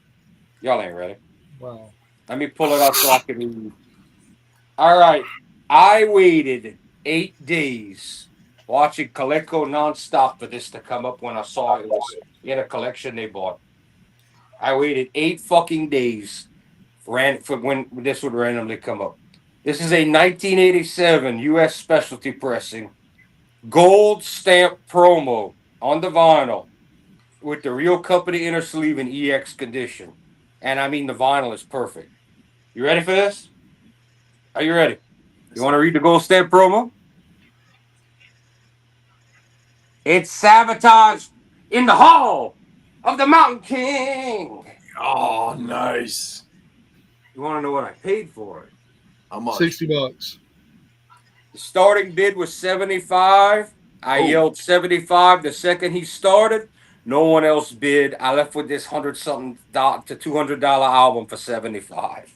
Y'all ain't ready. Wow. Let me pull it out so I can read. All right. I waited 8 days watching Coleco nonstop for this to come up when I saw it was in a collection they bought. I waited 8 fucking days for when this would randomly come up. This is a 1987 U.S. specialty pressing, gold stamp promo on the vinyl with the real company inner sleeve in EX condition. And I mean, the vinyl is perfect. You ready for this? Are you ready? You want to read the gold stamp promo? It's Sabotage in the Hall of the Mountain King. Oh, nice. You want to know what I paid for it? How much? $60. The starting bid was $75. I yelled 75 the second he started. No one else bid. I left with this $100-something to $200 album for $75.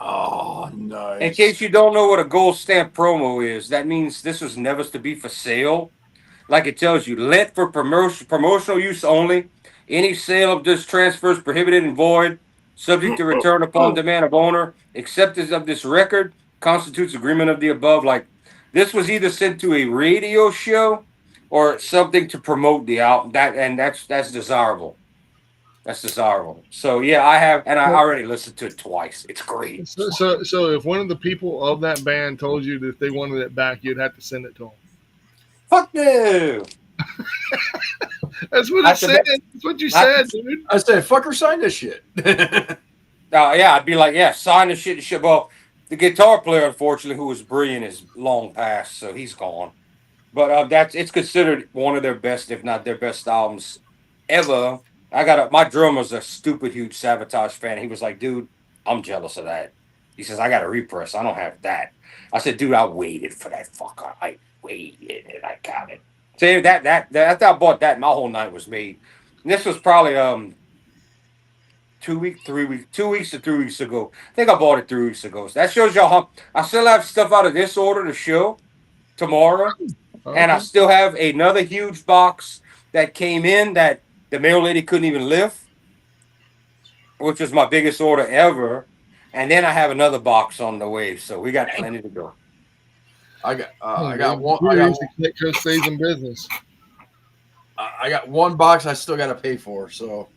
Oh, nice. In case you don't know what a gold stamp promo is, that means this was never to be for sale. Like it tells you, lent for promotional use only. Any sale of this transfer is prohibited and void. Subject to return upon demand of owner. Acceptance of this record constitutes agreement of the above. Like, this was either sent to a radio show or something to promote the album. That's desirable. That's desirable. So yeah, I have, and I already listened to it twice. It's great. So if one of the people of that band told you that if they wanted it back, you'd have to send it to them. Fuck no. That's what it said. That's what you said, dude. I said, fucker, sign this shit. Yeah, I'd be like, yeah, sign the shit. Well, the guitar player, unfortunately, who was brilliant, is long past, so he's gone. But it's considered one of their best, if not their best albums ever. My drummer's a stupid huge Sabotage fan. He was like, dude, I'm jealous of that. He says, I got a repress. I don't have that. I said, dude, I waited for that fucker. I waited and I got it. So that after I bought that, my whole night was made. And this was probably 2 weeks to 3 weeks ago. I think I bought it 3 weeks ago. So that shows y'all how I still have stuff out of this order to show tomorrow. Okay. And I still have another huge box that came in that the mail lady couldn't even lift, which was my biggest order ever. And then I have another box on the way. So we got plenty to go. I got one. Stays in business. I got one box I still got to pay for. So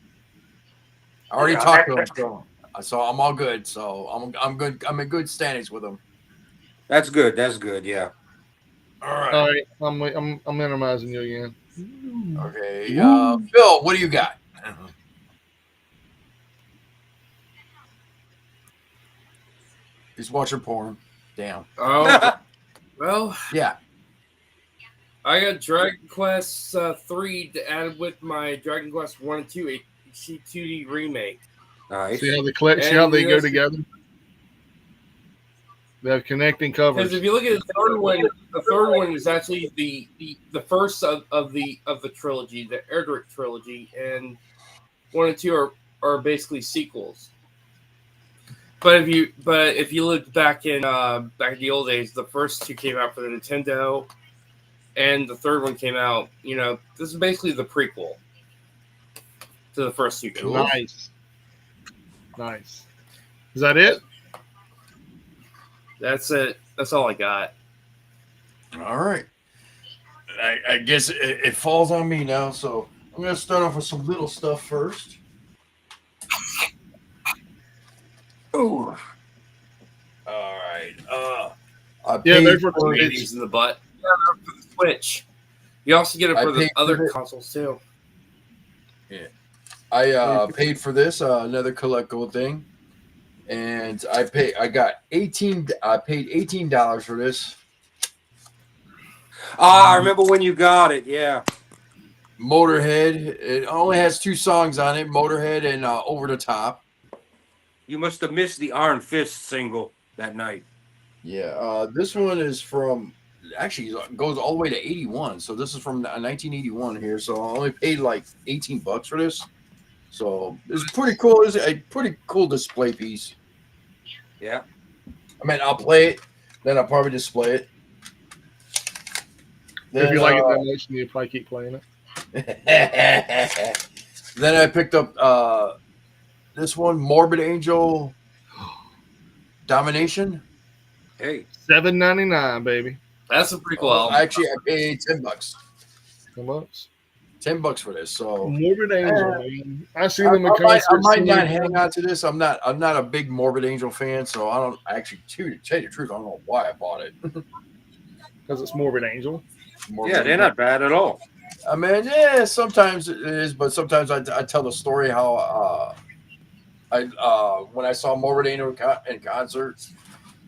I already talked to him. So I'm all good. So I'm good. I'm in good standings with him. That's good. That's good. Yeah. All right. I'm minimizing you again. Okay. Phil, what do you got? He's watching porn. Damn. Oh, well, Yeah. I got Dragon Quest 3 to add with my Dragon Quest 1 and 2 HD 2D remake. Nice. See how they go together? They have connecting covers. Because if you look at the third one is actually the first of the trilogy, the Erdrick trilogy, and 1 and 2 are basically sequels. But if you look back in the old days, the first two came out for the Nintendo, and the third one came out. This is basically the prequel to the first two games. Nice. Is that it? That's it. That's all I got. All right. I guess it falls on me now, so I'm going to start off with some little stuff first. Ooh. All right. They're for these in the butt. Yeah, they're for the Switch. You also get it for the other consoles too. Yeah. I paid for this, another collectible thing. And I paid $18 for this. I remember when you got it, yeah. Motorhead. It only has 2 songs on it, Motorhead and Over the Top. You must have missed the Iron Fist single that night. Yeah, this one is from, actually it goes all the way to 81. So this is from 1981 here. So I only paid like $18 for this. So it's pretty cool. It's a pretty cool display piece. Yeah. I mean, I'll play it, then I'll probably display it. Then, if you like it that much, you probably keep playing it. Then I picked up this one, Morbid Angel Domination. Hey, $7.99, baby. That's a pretty cool album. Actually, I paid $10. $10. $10 for this. So Morbid Angel, man. I see them in concert. I might not hang on to this. I'm not a big Morbid Angel fan, so I don't actually, to tell you the truth, I don't know why I bought it. Because it's Morbid Angel. Yeah, they're not bad at all. I mean, yeah, sometimes it is, but sometimes I tell the story how when I saw Morbid Angel in concerts,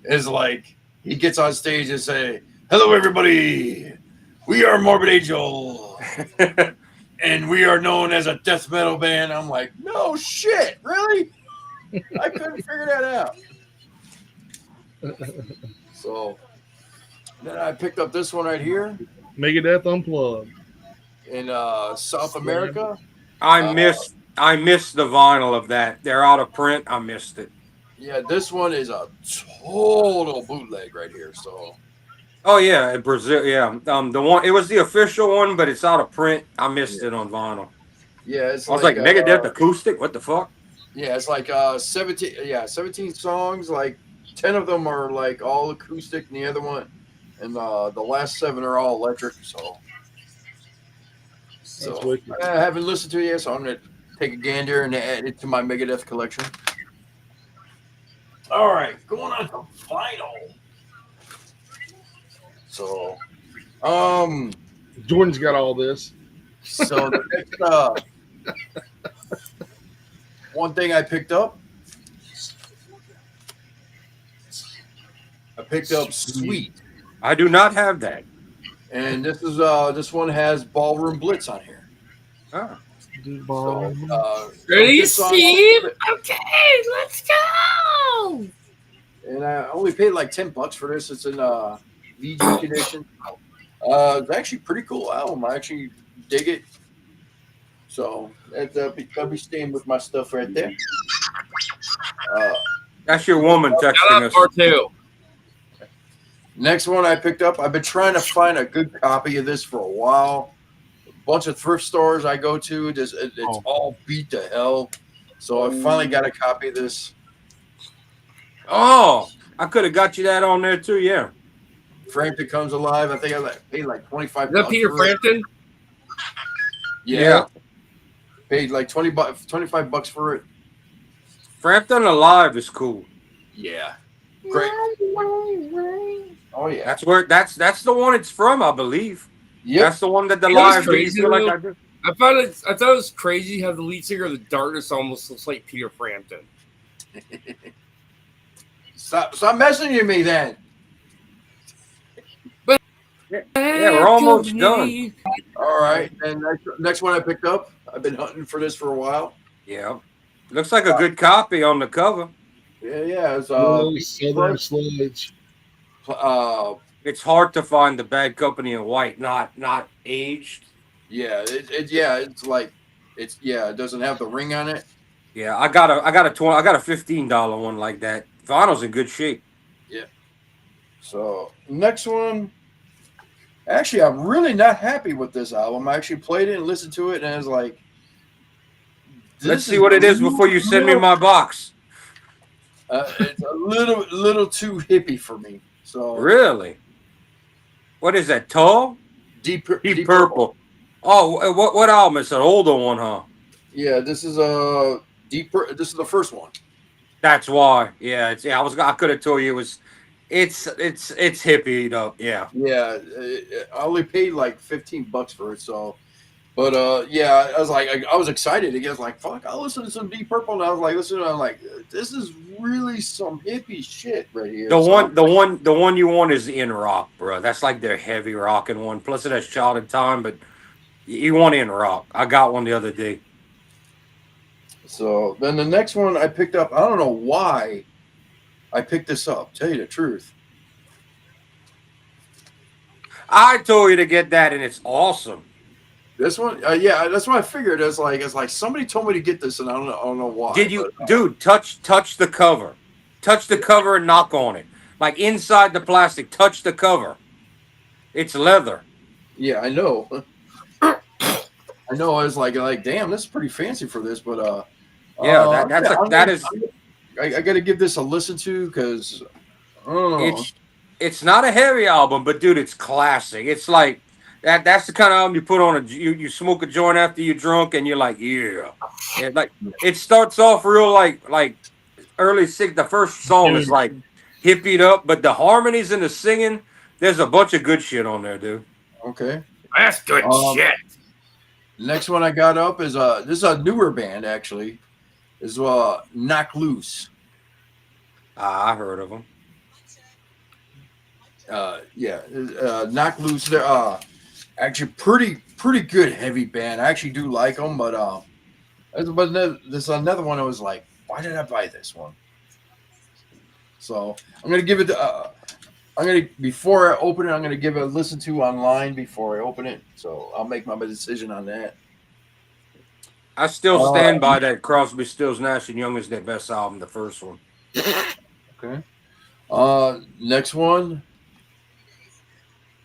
is like he gets on stage and say, "Hello, everybody. We are Morbid Angel, and we are known as a death metal band." I'm like, no shit, really? I couldn't figure that out. So then I picked up this one right here. Megadeth Unplugged. In South America. I missed the vinyl of that. They're out of print. I missed it. Yeah, this one is a total bootleg right here. So. Oh yeah, in Brazil. Yeah, the one, it was the official one, but it's out of print. I missed it on vinyl. Yeah, it's I was like Megadeth acoustic. What the fuck? Yeah, it's like 17. Yeah, 17 songs. Like 10 of them are like all acoustic, and the other one, and the last 7 are all electric. So I haven't listened to it yet, so I'm gonna take a gander and add it to my Megadeth collection. All right, going on to vinyl. So, Jordan's got all this. So the next one thing I picked up, Sweet. I do not have that. And this one has Ballroom Blitz on here. Oh. So, ready, Steve? Okay, let's go. And I only paid like $10 for this. It's in VG condition. It's actually a pretty cool album. I actually dig it. So that'll be staying with my stuff right there. That's your woman texting us. Part 2. Next one I picked up. I've been trying to find a good copy of this for a while. A bunch of thrift stores I go to, it's all beat to hell. So I finally got a copy of this. Oh, I could have got you that on there too. Yeah. Frampton Comes Alive. I think I paid like $25. Is that Peter Frampton? Yeah. Paid like $25 for it. Frampton Alive is cool. Yeah. Great. Oh yeah. That's the one it's from, I believe. Yeah. That's the one that the live crazy, feel like I did. I thought it was crazy how the lead singer of the Darkness almost looks like Peter Frampton. Stop messaging me then. Yeah, we're almost done. All right, and next one I picked up. I've been hunting for this for a while. Yeah. Looks like a good copy on the cover. Yeah. It's Little Southern Sludge. It's hard to find the Bad Company in white, not aged. Yeah, it doesn't have the ring on it. Yeah, I got a $15 one like that. Vinyl's in good shape. Yeah. So next one, actually, I'm really not happy with this album. I actually played it and listened to it, and I was like, Let's see what it is before you send me my box. It's a little too hippie for me. So Really? What is that? Tall? Deep Purple. Oh, what album? It's an older one, huh? Yeah, this is a This is the first one. That's why. Yeah, I could have told you it was. It's hippie up. Yeah. Yeah, I only paid like $15 for it. So, but yeah, I was like, I was excited. I was like, fuck, I'll listen to some Deep Purple. And I was like, listen, I'm like, this is really some hippie shit right here. The one you want is in rock, bro. That's like their heavy rocking one. Plus it has Child in Time, but you want in rock. I got one the other day. So then the next one I picked up, I don't know why I picked this up. Tell you the truth. I told you to get that, and it's awesome. This one, yeah, that's what I figured. It's like somebody told me to get this, and I don't know why. Did you, dude? Touch the cover, touch the cover and knock on it, like inside the plastic. Touch the cover. It's leather. Yeah, I know. I know. I was like, damn, this is pretty fancy for this, but yeah, I got to give this a listen to because it's not a heavy album, but dude, it's classic. It's like that. That's the kind of album you put on you smoke a joint after you're drunk, and you're like, yeah. Like it starts off real like early six. The first song is like hippied up, but the harmonies and the singing, there's a bunch of good shit on there, dude. Okay, that's good shit. Next one I got up is this is a newer band actually. Is Knock Loose. I heard of them. Knock Loose. They're actually pretty good heavy band. I actually do like them, but there's another one. I was like, why did I buy this one? So I'm gonna give it. Before I open it, I'm gonna give it a listen to online before I open it. So I'll make my decision on that. I still stand by that Crosby, Stills, Nash & Young is their best album, the first one. Okay. Next one.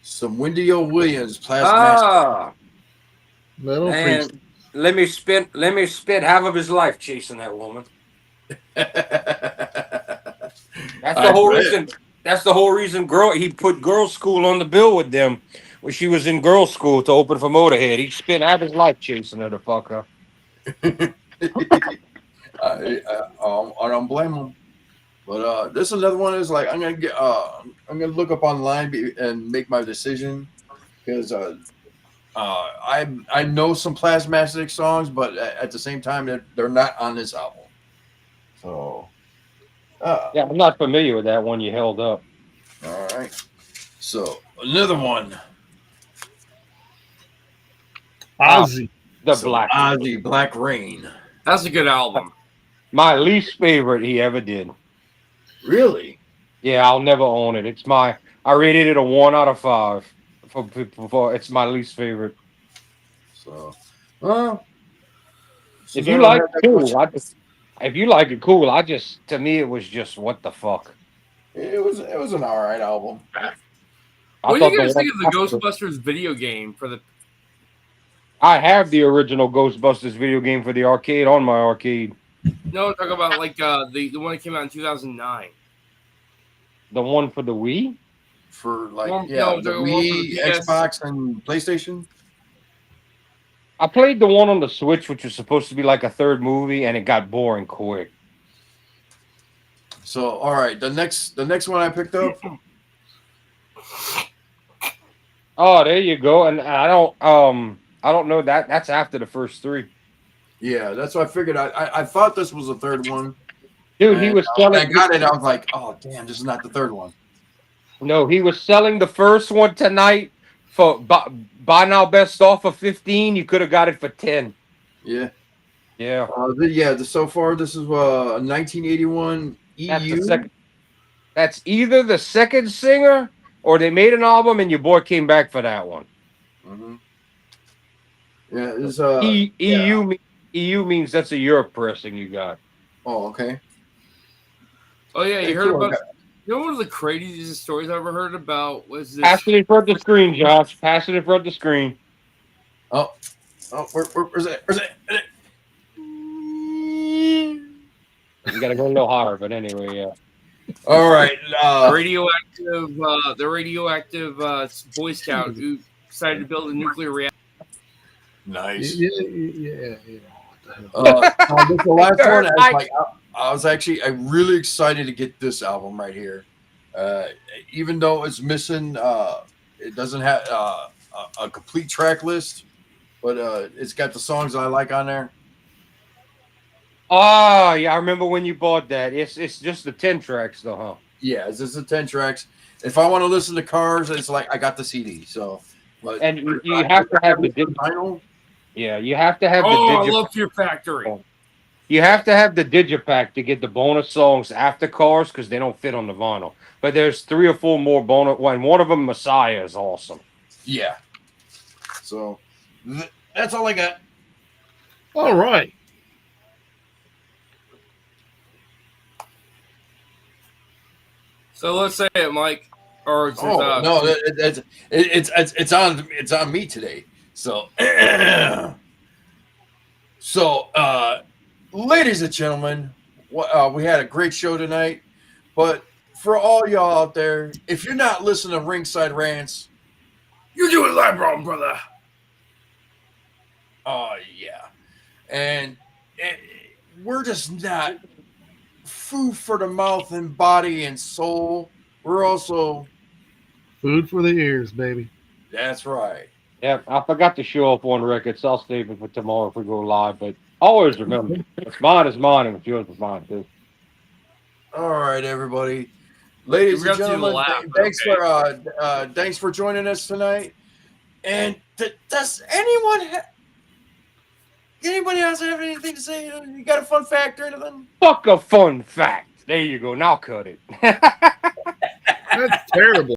Some Wendy O. Williams, Plasma. Man, let me spend half of his life chasing that woman. That's the whole reason. That's the whole reason. He put Girls' School on the bill with them when she was in Girls' School to open for Motorhead. He spent half his life chasing her, the fucker. I don't blame him, but this is another one is like I'm gonna look up online and make my decision because I know some Plasmatic songs, but at the same time they're not on this album. So yeah, I'm not familiar with that one you held up. All right, so another one, Ozzy. Ozzy, Black Rain. That's a good album. My least favorite he ever did. Really? Yeah, I'll never own it. I rated it a 1 out of 5. For it's my least favorite. So, if you like it, cool. To me, it was just what the fuck. It was an alright album. What do you guys think of the Ghostbusters video game for the? I have the original Ghostbusters video game for the arcade on my arcade. No, I'm talking about like the one that came out in 2009. The one for the Wii? For like the Wii, Xbox, and PlayStation. I played the one on the Switch, which was supposed to be like a third movie, and it got boring quick. So, all right, the next one I picked up. Oh, there you go. And I don't know that. That's after the first 3. Yeah, that's what I figured. I thought this was the third one. Dude, he And was when I selling. got it, I was like, oh damn, this is not the third one. No, he was selling the first one tonight for buy now best offer 15. You could have got it for 10. Yeah. Yeah, So far this is 1981 that's the EU. second. That's either the second singer or they made an album and your boy came back for that one. Mhm. Yeah, it's EU means that's a Europe pressing you got. Oh, okay. Oh yeah, you Hey, heard cool. about? You know, one of the craziest stories I ever heard about was this. Pass it in front of the screen, Josh. Pass it in front of the screen. Oh, where's it? Where's it? You got to go a little higher, but anyway, yeah. All right. The radioactive Boy Scout who decided to build a nuclear reactor. Nice. Yeah. This is the last one. I really excited to get this album right here. Even though it's missing, it doesn't have a complete track list, but it's got the songs I like on there. Oh, yeah, I remember when you bought that. It's just the 10 tracks, though, huh? Yeah, it's just the 10 tracks. If I want to listen to Cars, it's like I got the CD. So, but And you have to have the vinyl. Yeah, you have to have Oh, I the love Fear Factory. You have to have the digipack to get the bonus songs after Cars because they don't fit on the vinyl. But there's 3 or 4 more bonus. One of them, Messiah, is awesome. Yeah. So that's all I got. All right. So let's say it, Mike. Or it's, No, it's on me today. So ladies and gentlemen, we had a great show tonight. But for all y'all out there, if you're not listening to Ringside Rants, you're doing live wrong, brother. Oh yeah, and we're just not food for the mouth and body and soul. We're also food for the ears, baby. That's right. Yeah, I forgot to show up on record, so I'll save it for tomorrow if we go live. But always remember, what's mine is mine, and what's yours is mine too. All right, everybody, ladies and gentlemen, thanks for joining us tonight. And does anybody else have anything to say? You got a fun fact or anything? Fuck a fun fact. There you go. Now cut it. That's terrible.